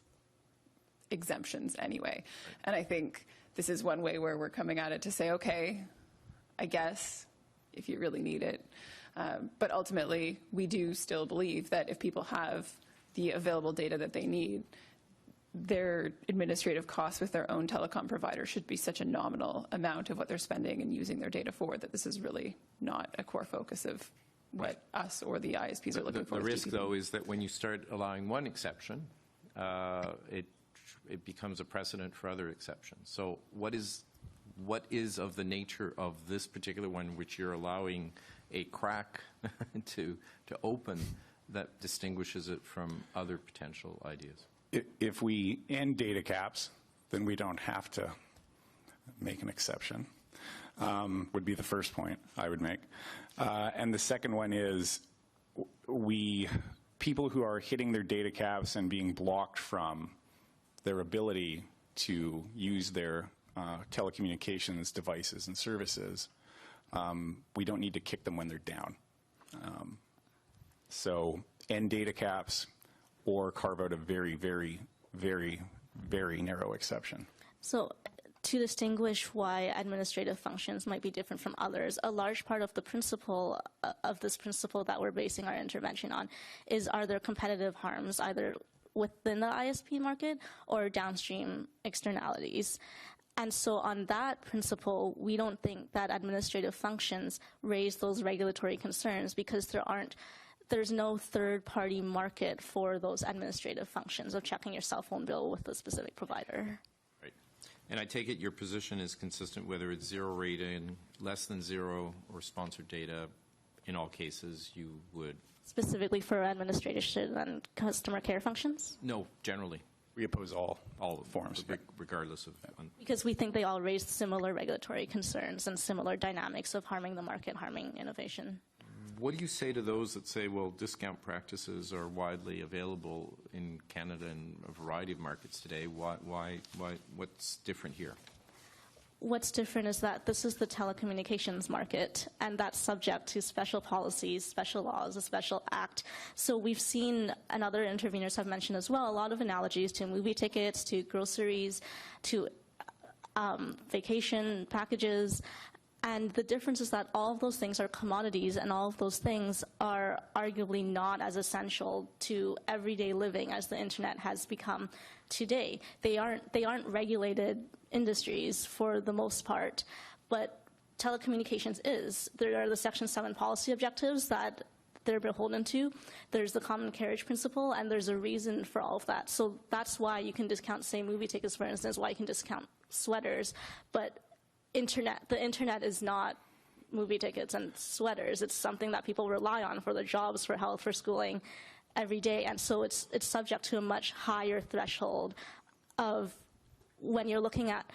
exemptions anyway. And I think this is one way where we're coming at it to say, okay, I guess, if you really need it. But ultimately, we do still believe that if people have the available data that they need, their administrative costs with their own telecom provider should be such a nominal amount of what they're spending and using their data for that this is really not a core focus of what us or the ISPs are looking for. The risk, though, is that when you start allowing one exception, it becomes a precedent for other exceptions. So what is of the nature of this particular one, which you're allowing a crack to open, that distinguishes it from other potential ideas? If we end data caps, then we don't have to make an exception, would be the first point I would make. And the second one is people who are hitting their data caps and being blocked from their ability to use their telecommunications devices and services, we don't need to kick them when they're down. So end data caps or carve out a very, very, very, very narrow exception. So to distinguish why administrative functions might be different from others, a large part of the principle of this principle that we're basing our intervention on is, are there competitive harms either within the ISP market or downstream externalities? And so on that principle, we don't think that administrative functions raise those regulatory concerns because there's no third-party market for those administrative functions of checking your cell phone bill with a specific provider. Right. And I take it your position is consistent whether it's zero rating, less than zero, or sponsored data. In all cases, you would? Specifically for administration and customer care functions? No, generally. We oppose all forms. Regardless of. Because we think they all raise similar regulatory concerns and similar dynamics of harming the market, harming innovation. What do you say to those that say, well, discount practices are widely available in Canada and a variety of markets today? What's different here? What's different is that this is the telecommunications market, and that's subject to special policies, special laws, a special act. So we've seen, and other interveners have mentioned as well, a lot of analogies to movie tickets, to groceries, to vacation packages. And the difference is that all of those things are commodities, and all of those things are arguably not as essential to everyday living as the internet has become today. They aren't regulated industries for the most part, but telecommunications is. There are the Section 7 policy objectives that they're beholden to. There's the common carriage principle, and there's a reason for all of that. So that's why you can discount, say, movie tickets, for instance, why you can discount sweaters, but the internet is not movie tickets and sweaters. It's something that people rely on for their jobs, for health, for schooling every day. And so it's subject to a much higher threshold of when you're looking at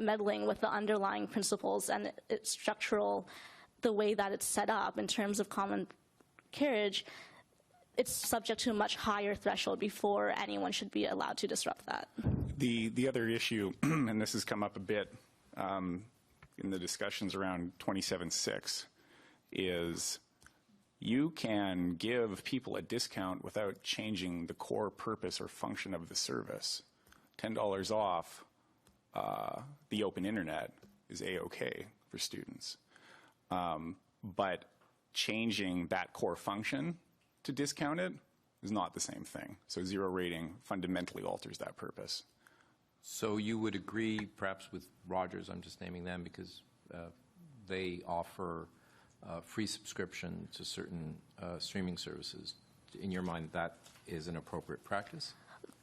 meddling with the underlying principles and its structural, the way that it's set up in terms of common carriage, it's subject to a much higher threshold before anyone should be allowed to disrupt that. The other issue, and this has come up a bit in the discussions around 27.6, is you can give people a discount without changing the core purpose or function of the service. $10 off the open internet is a-okay for students. But changing that core function to discount it is not the same thing. So zero rating fundamentally alters that purpose. So you would agree, perhaps with Rogers, I'm just naming them because they offer free subscription to certain streaming services. In your mind, that is an appropriate practice?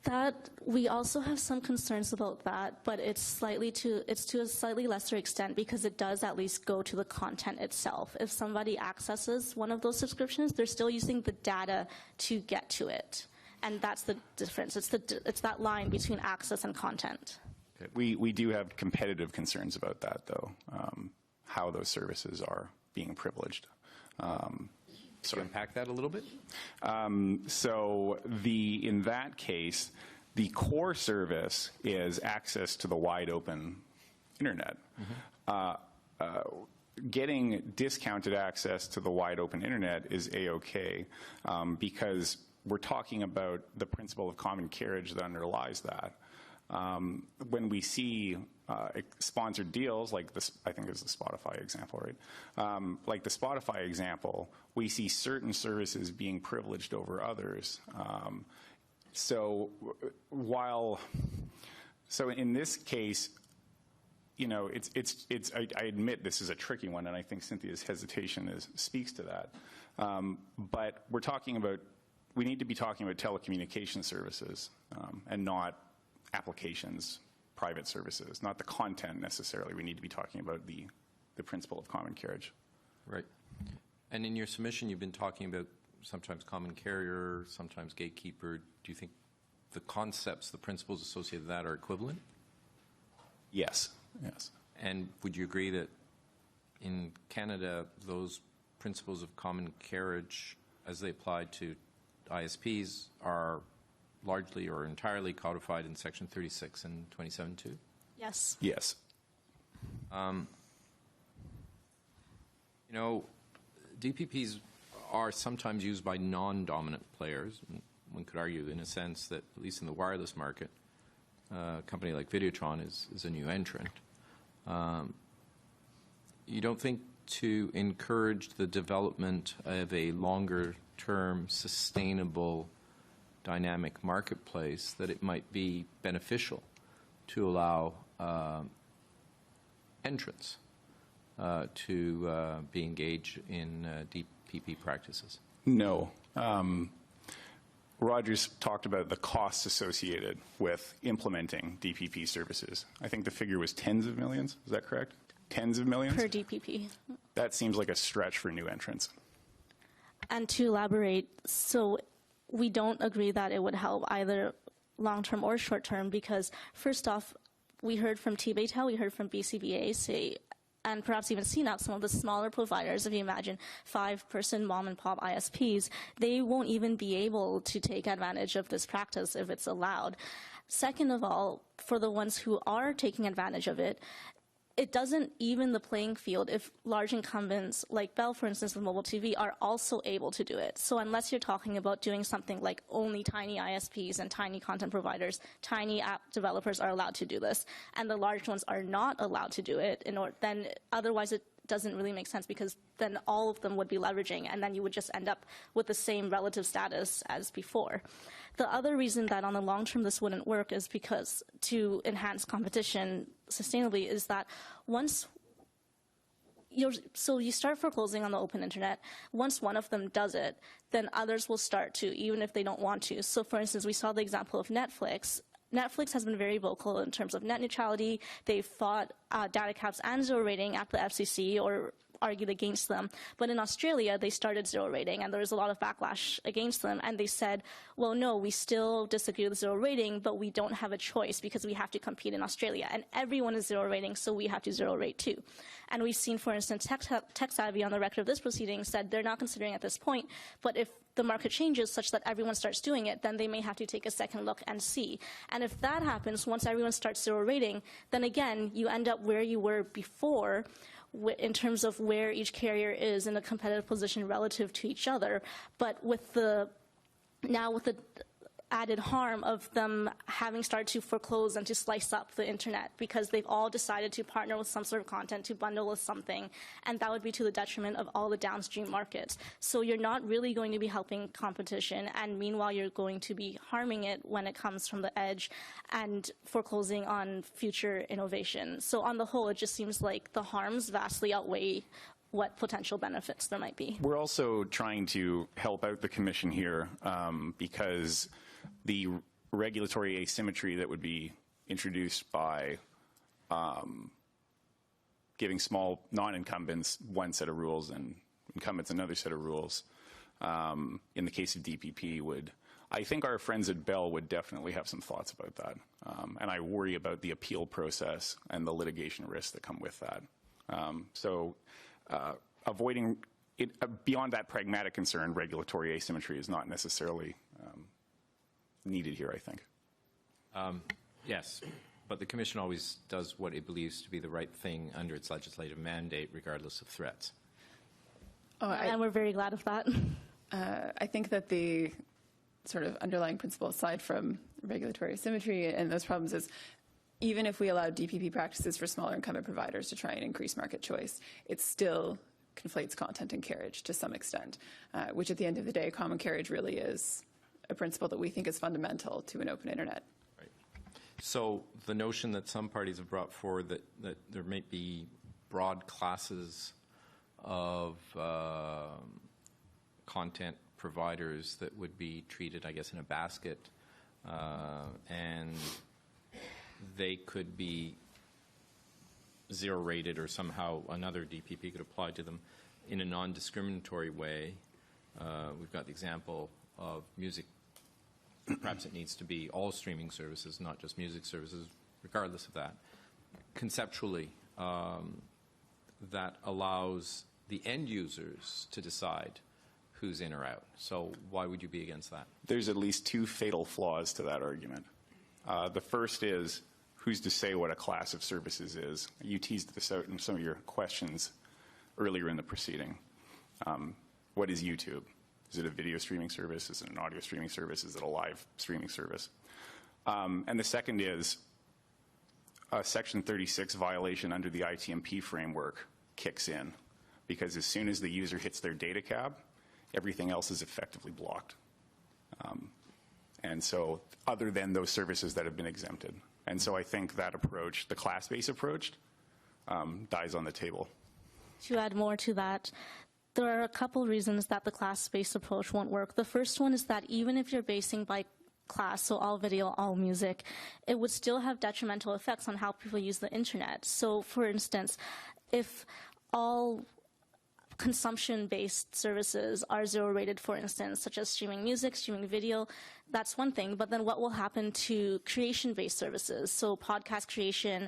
That we also have some concerns about that, but it's to a slightly lesser extent because it does at least go to the content itself. If somebody accesses one of those subscriptions, they're still using the data to get to it. And that's the difference. It's that line between access and content. Okay. We do have competitive concerns about that, though, how those services are being privileged. So unpack that a little bit? So in that case, the core service is access to the wide open internet. Mm-hmm. Getting discounted access to the wide open internet is a-okay because we're talking about the principle of common carriage that underlies that. When we see sponsored deals, like this, I think it was the Spotify example, right? Like the Spotify example, we see certain services being privileged over others. So in this case, you know, I admit this is a tricky one, and I think Cynthia's hesitation speaks to that. But we need to be talking about telecommunication services and not applications, private services, not the content necessarily. We need to be talking about the principle of common carriage. Right. And in your submission, you've been talking about sometimes common carrier, sometimes gatekeeper. Do you think the concepts, the principles associated with that are equivalent? Yes. Yes. And would you agree that in Canada, those principles of common carriage, as they apply to ISPs, are largely or entirely codified in Section 36 and 27.2? Yes. Yes. You know, DPPs are sometimes used by non-dominant players. One could argue, in a sense, that at least in the wireless market, a company like Videotron is a new entrant. You don't think to encourage the development of a longer-term, sustainable, dynamic marketplace that it might be beneficial to allow entrants to be engaged in DPP practices? No. Rogers talked about the costs associated with implementing DPP services. I think the figure was tens of millions. Is that correct? Tens of millions? Per DPP. That seems like a stretch for new entrants. And to elaborate, so we don't agree that it would help either long-term or short-term because, first off, we heard from TBATEL, we heard from BCBA say, and perhaps even CNOC, some of the smaller providers, if you imagine 5-person mom-and-pop ISPs, they won't even be able to take advantage of this practice if it's allowed. Second of all, for the ones who are taking advantage of it, it doesn't even the playing field if large incumbents like Bell, for instance, with mobile TV, are also able to do it. So unless you're talking about doing something like only tiny ISPs and tiny content providers, tiny app developers are allowed to do this, and the large ones are not allowed to do it, then otherwise it doesn't really make sense because then all of them would be leveraging, and then you would just end up with the same relative status as before. The other reason that on the long term this wouldn't work is because to enhance competition sustainably is that once you start foreclosing on the open internet, once one of them does it, then others will start to, even if they don't want to. So for instance, we saw the example of Netflix. Netflix has been very vocal in terms of net neutrality. They've fought data caps and zero rating at the FCC or argued against them. But in Australia, they started zero rating, and there was a lot of backlash against them. And they said, well, no, we still disagree with zero rating, but we don't have a choice because we have to compete in Australia. And everyone is zero rating, so we have to zero rate too. And we've seen, for instance, TechSavvy on the record of this proceeding said they're not considering at this point, but if the market changes such that everyone starts doing it, then they may have to take a second look and see. And if that happens, once everyone starts zero rating, then again, you end up where you were before in terms of where each carrier is in a competitive position relative to each other. But with the added harm of them having started to foreclose and to slice up the internet because they've all decided to partner with some sort of content to bundle with something, and that would be to the detriment of all the downstream markets. So you're not really going to be helping competition, and meanwhile you're going to be harming it when it comes from the edge and foreclosing on future innovation. So on the whole, it just seems like the harms vastly outweigh what potential benefits there might be. We're also trying to help out the Commission here because the regulatory asymmetry that would be introduced by giving small non-incumbents one set of rules and incumbents another set of rules in the case of DPP I think our friends at Bell would definitely have some thoughts about that. And I worry about the appeal process and the litigation risks that come with that. Avoiding it, beyond that pragmatic concern, regulatory asymmetry is not necessarily needed here, I think. Yes, but the Commission always does what it believes to be the right thing under its legislative mandate, regardless of threats. And we're very glad of that. I think that the sort of underlying principle, aside from regulatory asymmetry and those problems, is even if we allow DPP practices for smaller incumbent providers to try and increase market choice, it still conflates content and carriage to some extent, which at the end of the day, common carriage really is a principle that we think is fundamental to an open internet. Right. So the notion that some parties have brought forward that there may be broad classes of content providers that would be treated, I guess, in a basket, and they could be zero rated or somehow another DPP could apply to them in a non-discriminatory way. We've got the example of music. Perhaps it needs to be all streaming services, not just music services, regardless of that. Conceptually, that allows the end users to decide who's in or out. So why would you be against that? There's at least two fatal flaws to that argument. The first is, who's to say what a class of services is? You teased this out in some of your questions earlier in the proceeding. What is YouTube? Is it a video streaming service? Is it an audio streaming service? Is it a live streaming service? And the second is a Section 36 violation under the ITMP framework kicks in, because as soon as the user hits their data cap, everything else is effectively blocked. And so, other than those services that have been exempted. And so I think that approach, the class-based approach, dies on the table. To add more to that, there are a couple reasons that the class-based approach won't work. The first one is that even if you're basing by class, so all video, all music, it would still have detrimental effects on how people use the internet. So, for instance, if all consumption-based services are zero-rated, for instance, such as streaming music, streaming video, that's one thing. But then what will happen to creation-based services? So podcast creation,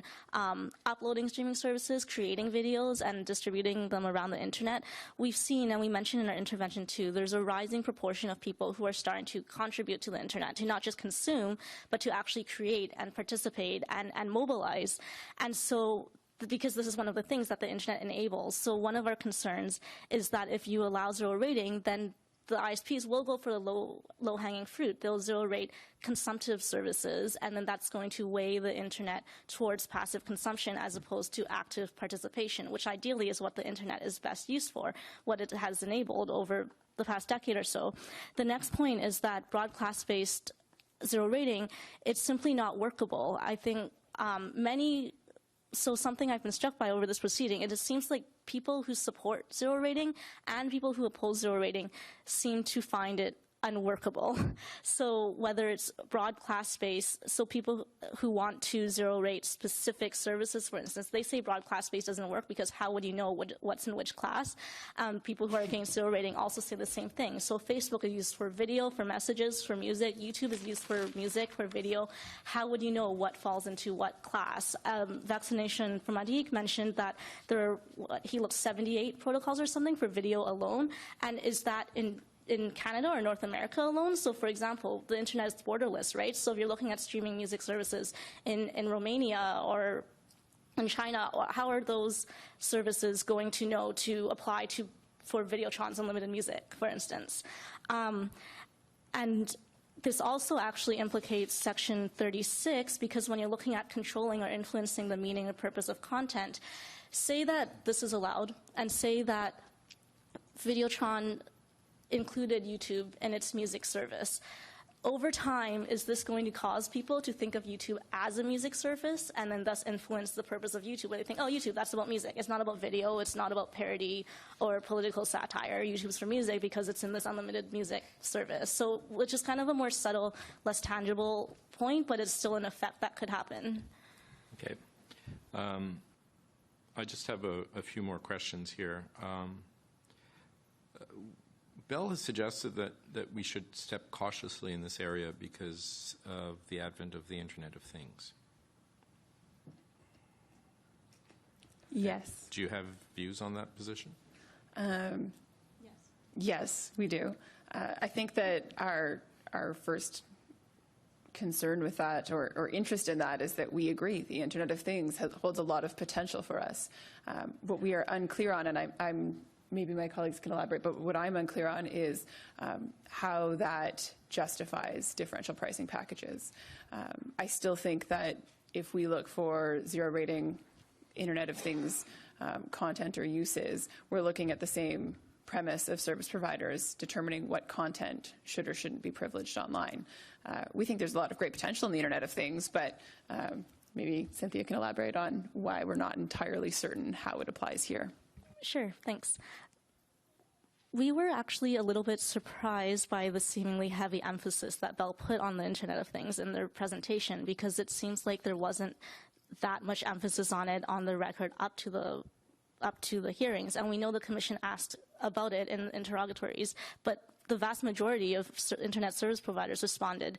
uploading streaming services, creating videos, and distributing them around the internet. We've seen, and we mentioned in our intervention too, there's a rising proportion of people who are starting to contribute to the internet, to not just consume, but to actually create and participate and mobilize. And so, because this is one of the things that the internet enables. So one of our concerns is that if you allow zero rating, then the ISPs will go for the low-hanging fruit. They'll zero rate consumptive services, and then that's going to weigh the internet towards passive consumption as opposed to active participation, which ideally is what the internet is best used for, what it has enabled over the past decade or so. The next point is that broad class-based zero rating, it's simply not workable. I think So something I've been struck by over this proceeding, it just seems like people who support zero rating and people who oppose zero rating seem to find it unworkable. So whether it's broad class-based, so people who want to zero rate specific services, for instance, they say broad class-based doesn't work because how would you know what's in which class? People who are against zero rating also say the same thing. So Facebook is used for video, for messages, for music. YouTube is used for music, for video. How would you know what falls into what class? Vaccination from Adik mentioned that there are, 78 protocols or something for video alone. And is that in Canada or North America alone? So, for example, the internet is borderless, right? So if you're looking at streaming music services in Romania or in China, how are those services going to know to apply for Videotron's unlimited music, for instance? And this also actually implicates Section 36, because when you're looking at controlling or influencing the meaning and purpose of content, say that this is allowed, and say that Videotron included YouTube in its music service. Over time, is this going to cause people to think of YouTube as a music service and then thus influence the purpose of YouTube, where they think, oh, YouTube, that's about music. It's not about video. It's not about parody or political satire. YouTube's for music because it's in this unlimited music service. So, which is kind of a more subtle, less tangible point, but it's still an effect that could happen. Okay. I just have a few more questions here. Bell has suggested that we should step cautiously in this area because of the advent of the Internet of Things. Yes. Do you have views on that position? Yes, we do. I think that our first concern with that or interest in that is that we agree the Internet of Things holds a lot of potential for us. What we are unclear on, and I'm maybe my colleagues can elaborate, but what I'm unclear on is how that justifies differential pricing packages. I still think that if we look for zero rating Internet of Things content or uses, we're looking at the same premise of service providers determining what content should or shouldn't be privileged online. We think there's a lot of great potential in the Internet of Things, but maybe Cynthia can elaborate on why we're not entirely certain how it applies here. Sure, thanks. We were actually a little bit surprised by the seemingly heavy emphasis that Bell put on the Internet of Things in their presentation, because it seems like there wasn't that much emphasis on it on the record up to the hearings. And we know the Commission asked about it in interrogatories, but the vast majority of Internet service providers responded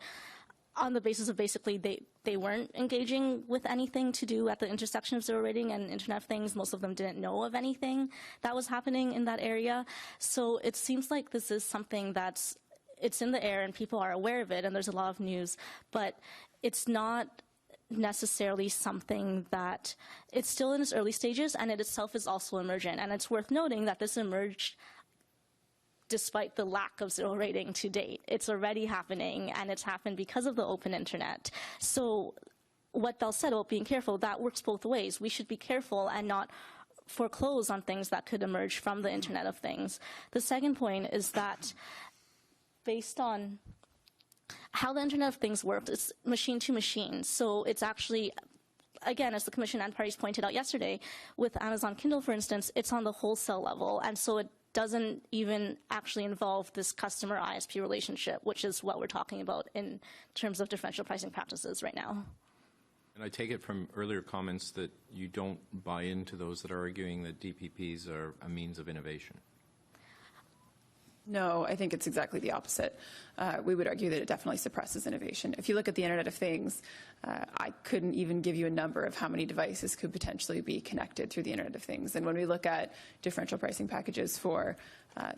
on the basis of basically they weren't engaging with anything to do at the intersection of zero rating and Internet of Things. Most of them didn't know of anything that was happening in that area. So it seems like this is something it's in the air and people are aware of it and there's a lot of news, but it's not necessarily something that it's still in its early stages, and it itself is also emergent. And it's worth noting that this emerged despite the lack of zero rating to date. It's already happening, and it's happened because of the open internet. So what Belle said about being careful, that works both ways. We should be careful and not foreclose on things that could emerge from the Internet of Things. The second point is that based on how the Internet of Things works, it's machine to machine. So it's actually, again, as the Commission and parties pointed out yesterday, with Amazon Kindle, for instance, it's on the wholesale level. And so it doesn't even actually involve this customer-ISP relationship, which is what we're talking about in terms of differential pricing practices right now. And I take it from earlier comments that you don't buy into those that are arguing that DPPs are a means of innovation. No, I think it's exactly the opposite. We would argue that it definitely suppresses innovation. If you look at the Internet of Things, I couldn't even give you a number of how many devices could potentially be connected through the Internet of Things. And when we look at differential pricing packages for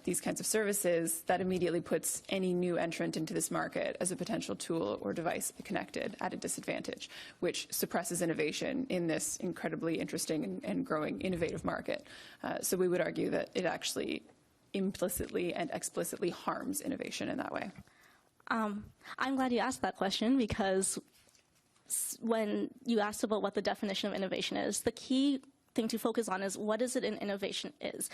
these kinds of services, that immediately puts any new entrant into this market as a potential tool or device connected at a disadvantage, which suppresses innovation in this incredibly interesting and growing innovative market. So we would argue that it actually implicitly and explicitly harms innovation in that way. I'm glad you asked that question, because when you asked about what the definition of innovation is, the key thing to focus on is what is it in innovation is.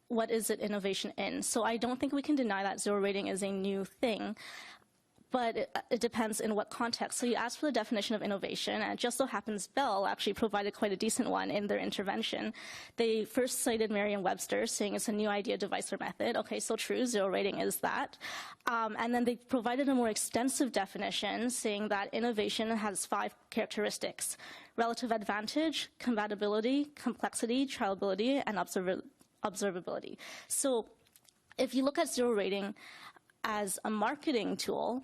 What is it innovation in? So I don't think we can deny that zero rating is a new thing, but it depends in what context. So you asked for the definition of innovation, and it just so happens Bell actually provided quite a decent one in their intervention. They first cited Merriam-Webster, saying it's a new idea, device, or method. Okay, so true, zero rating is that. And then they provided a more extensive definition, saying that innovation has 5 characteristics: relative advantage, compatibility, complexity, trialability, and observability. So if you look at zero rating as a marketing tool,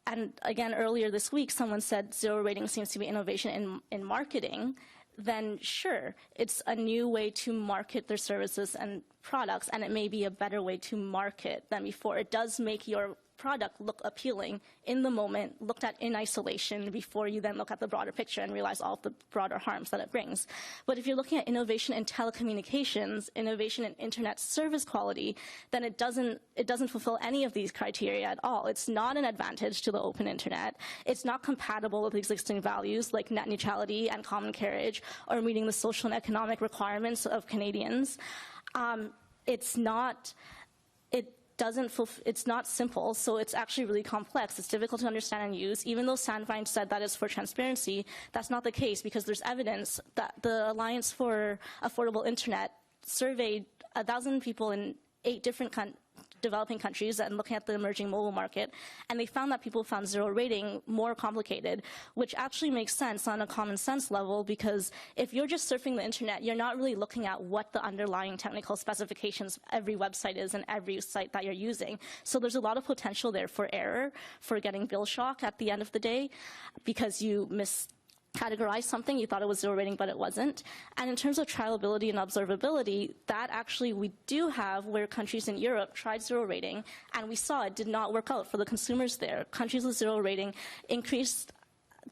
and again, earlier this week, someone said zero rating seems to be innovation in marketing, then sure, it's a new way to market their services and products, and it may be a better way to market than before. It does make your product look appealing in the moment, looked at in isolation, before you then look at the broader picture and realize all of the broader harms that it brings. But if you're looking at innovation in telecommunications, innovation in internet service quality, then it doesn't fulfill any of these criteria at all. It's not an advantage to the open internet. It's not compatible with existing values like net neutrality and common carriage, or meeting the social and economic requirements of Canadians. It's not simple, so it's actually really complex. It's difficult to understand and use. Even though Sandvine said that is for transparency, that's not the case, because there's evidence that the Alliance for Affordable Internet surveyed 1,000 people in 8 different developing countries and looking at the emerging mobile market, and they found that people found zero rating more complicated, which actually makes sense on a common sense level, because if you're just surfing the internet, you're not really looking at what the underlying technical specifications of every website is and every site that you're using. So there's a lot of potential there for error, for getting bill shock at the end of the day, because you categorize something, you thought it was zero rating, but it wasn't. And in terms of trialability and observability, that actually we do have, where countries in Europe tried zero rating, and we saw it did not work out for the consumers there. Countries with zero rating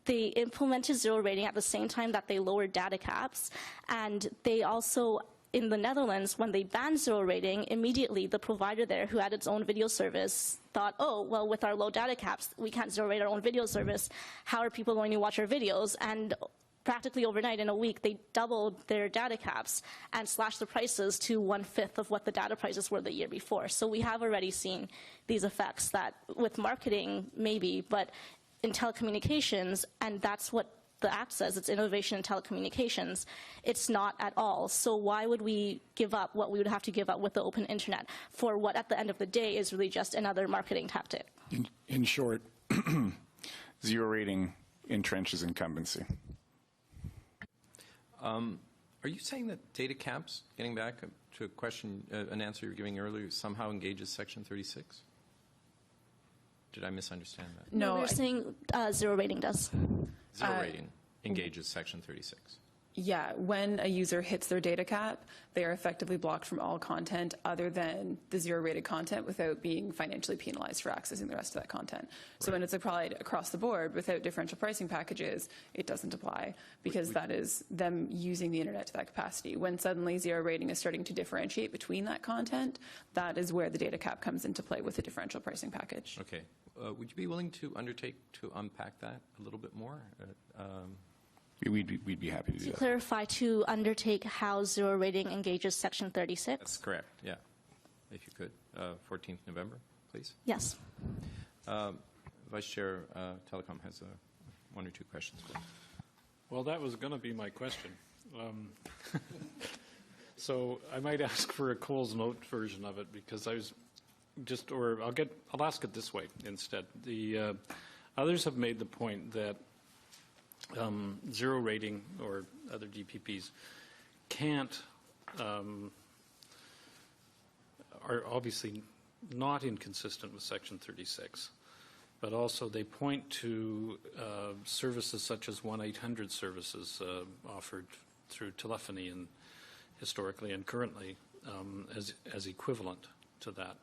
they implemented zero rating at the same time that they lowered data caps, and they also, in the Netherlands, when they banned zero rating, immediately the provider there, who had its own video service, thought, oh, well, with our low data caps, we can't zero rate our own video service. How are people going to watch our videos? And practically overnight, in a week, they doubled their data caps and slashed the prices to 1/5 of what the data prices were the year before. So we have already seen these effects that with marketing, maybe, but in telecommunications, and that's what the Act says, it's innovation in telecommunications, it's not at all. So why would we give up what we would have to give up with the open internet for what at the end of the day is really just another marketing tactic? In short, zero rating entrenches incumbency. Are you saying that data caps, getting back to a question, an answer you were giving earlier, somehow engages Section 36? Did I misunderstand that? No, we're saying zero rating does. Zero rating engages Section 36. Yeah, when a user hits their data cap, they are effectively blocked from all content other than the zero-rated content without being financially penalized for accessing the rest of that content. So when it's applied across the board without differential pricing packages, it doesn't apply because that is them using the internet to that capacity. When suddenly zero rating is starting to differentiate between that content, that is where the data cap comes into play with the differential pricing package. Okay. Would you be willing to undertake to unpack that a little bit more? We'd be happy to do To that. clarify, to undertake how zero rating engages Section 36? That's correct, yeah. If you could. 14th November, please. Yes. Vice Chair Telecom has one or two questions. Well, that was going to be my question. So I might ask for a Coles Note version of it because I was just, or I'll ask it this way instead. The others have made the point that zero rating or other DPPs are obviously not inconsistent with Section 36, but also they point to services such as 1-800 services offered through telephony and historically and currently as equivalent to that.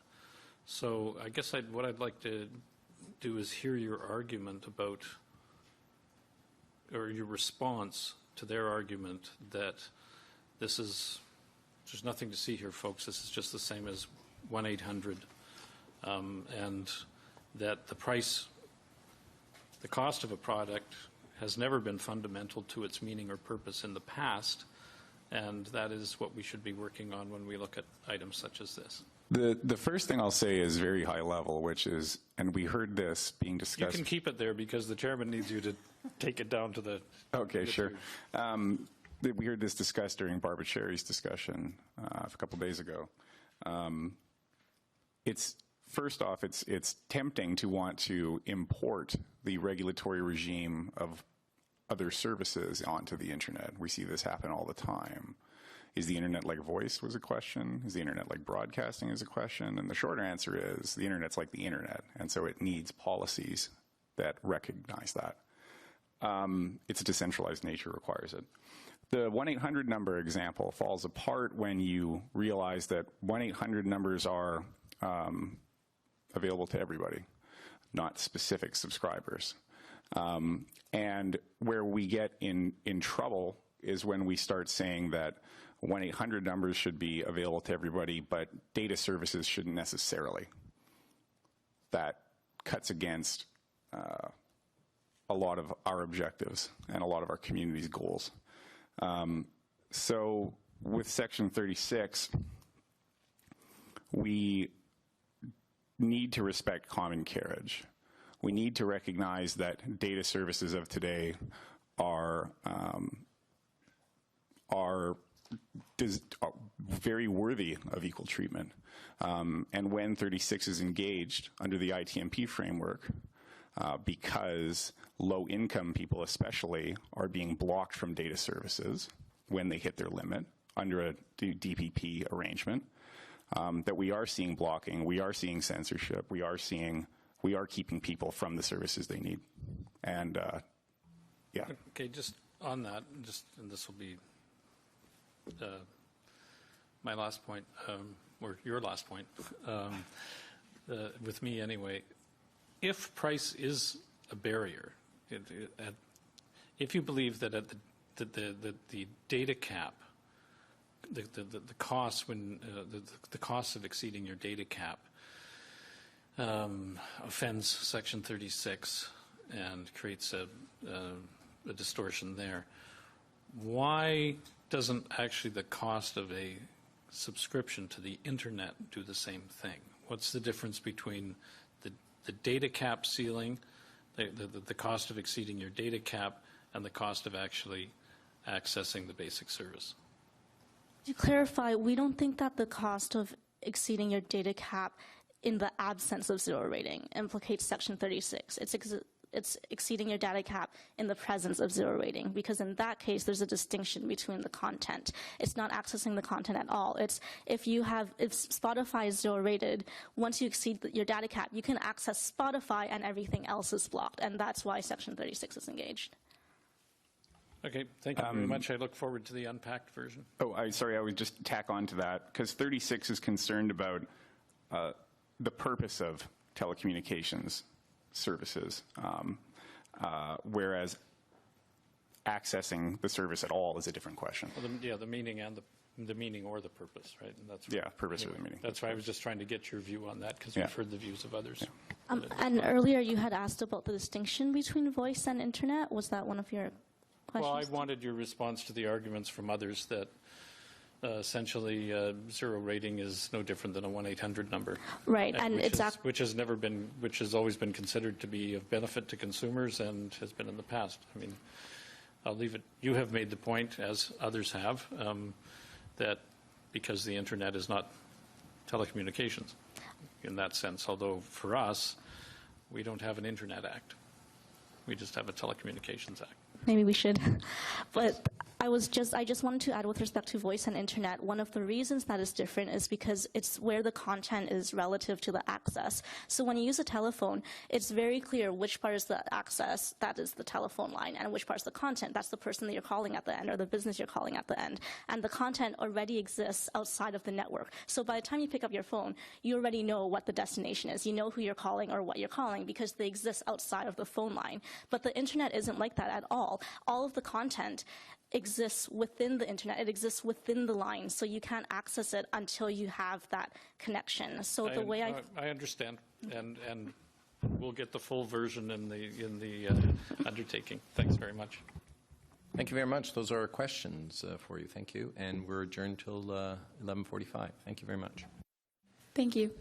So I guess what I'd like to do is hear your argument about, or your response to their argument that there's nothing to see here, folks. This is just the same as 1-800, and that the cost of a product has never been fundamental to its meaning or purpose in the past, and that is what we should be working on when we look at items such as this. The first thing I'll say is very high level, which is, and we heard this being discussed. You can keep it there because the chairman needs you to take it down to the... Okay, sure. We heard this discussed during Barbara Cherry's discussion a couple days ago. First off, it's tempting to want to import the regulatory regime of other services onto the internet. We see this happen all the time. Is the internet like voice was a question? Is the internet like broadcasting is a question? And the shorter answer is the internet's like the internet, and so it needs policies that recognize that. Its decentralized nature requires it. The 1-800 number example falls apart when you realize that 1-800 numbers are available to everybody, not specific subscribers. And where we get in trouble is when we start saying that 1-800 numbers should be available to everybody, but data services shouldn't necessarily. That cuts against a lot of our objectives and a lot of our community's goals. So with Section 36, we need to respect common carriage. We need to recognize that data services of today are very worthy of equal treatment. And when 36 is engaged under the ITMP framework, because low-income people especially are being blocked from data services when they hit their limit under a DPP arrangement, that we are seeing blocking, we are seeing censorship, we are keeping people from the services they need. And yeah. Okay, just on that, and this will be my last point, or your last point, with me anyway. If price is a barrier, if you believe that at the data cap, the cost the cost of exceeding your data cap offends Section 36 and creates a distortion there, why doesn't actually the cost of a subscription to the internet do the same thing? What's the difference between the data cap ceiling, the cost of exceeding your data cap, and the cost of actually accessing the basic service? To clarify, we don't think that the cost of exceeding your data cap in the absence of zero rating implicates Section 36. It's exceeding your data cap in the presence of zero rating, because in that case, there's a distinction between the content. It's not accessing the content at all. It's if Spotify is zero rated, once you exceed your data cap, you can access Spotify and everything else is blocked, and that's why Section 36 is engaged. Okay, thank you very much. I look forward to the unpacked version. Oh, sorry, I would just tack on to that, because 36 is concerned about the purpose of telecommunications services, whereas accessing the service at all is a different question. Well, the meaning and the meaning or the purpose, right? And that's Purpose or the meaning. That's why I was just trying to get your view on that, because Yeah. we've heard the views of others. Yeah. And earlier you had asked about the distinction between voice and internet. Was that one of your questions? Well, I wanted your response to the arguments from others that essentially zero rating is no different than a 1-800 number. Right, and which has always been considered to be of benefit to consumers and has been in the past. I mean, I'll leave it. You have made the point, as others have, that because the internet is not telecommunications in that sense, although for us, we don't have an Internet Act. We just have a Telecommunications Act. Maybe we should. But I just wanted to add with respect to voice and internet, one of the reasons that is different is because it's where the content is relative to the access. So when you use a telephone, it's very clear which part is the access, that is the telephone line, and which part is the content, that's the person that you're calling at the end or the business you're calling at the end. And the content already exists outside of the network. So by the time you pick up your phone, you already know what the destination is. You know who you're calling or what you're calling because they exist outside of the phone line. But the internet isn't like that at all. All of the content exists within the internet. It exists within the line, so you can't access it until you have that connection. So the way I understand, and we'll get the full version in the undertaking. Thanks very much. Thank you very much. Those are our questions for you. Thank you. And we're adjourned till 11:45. Thank you very much. Thank you.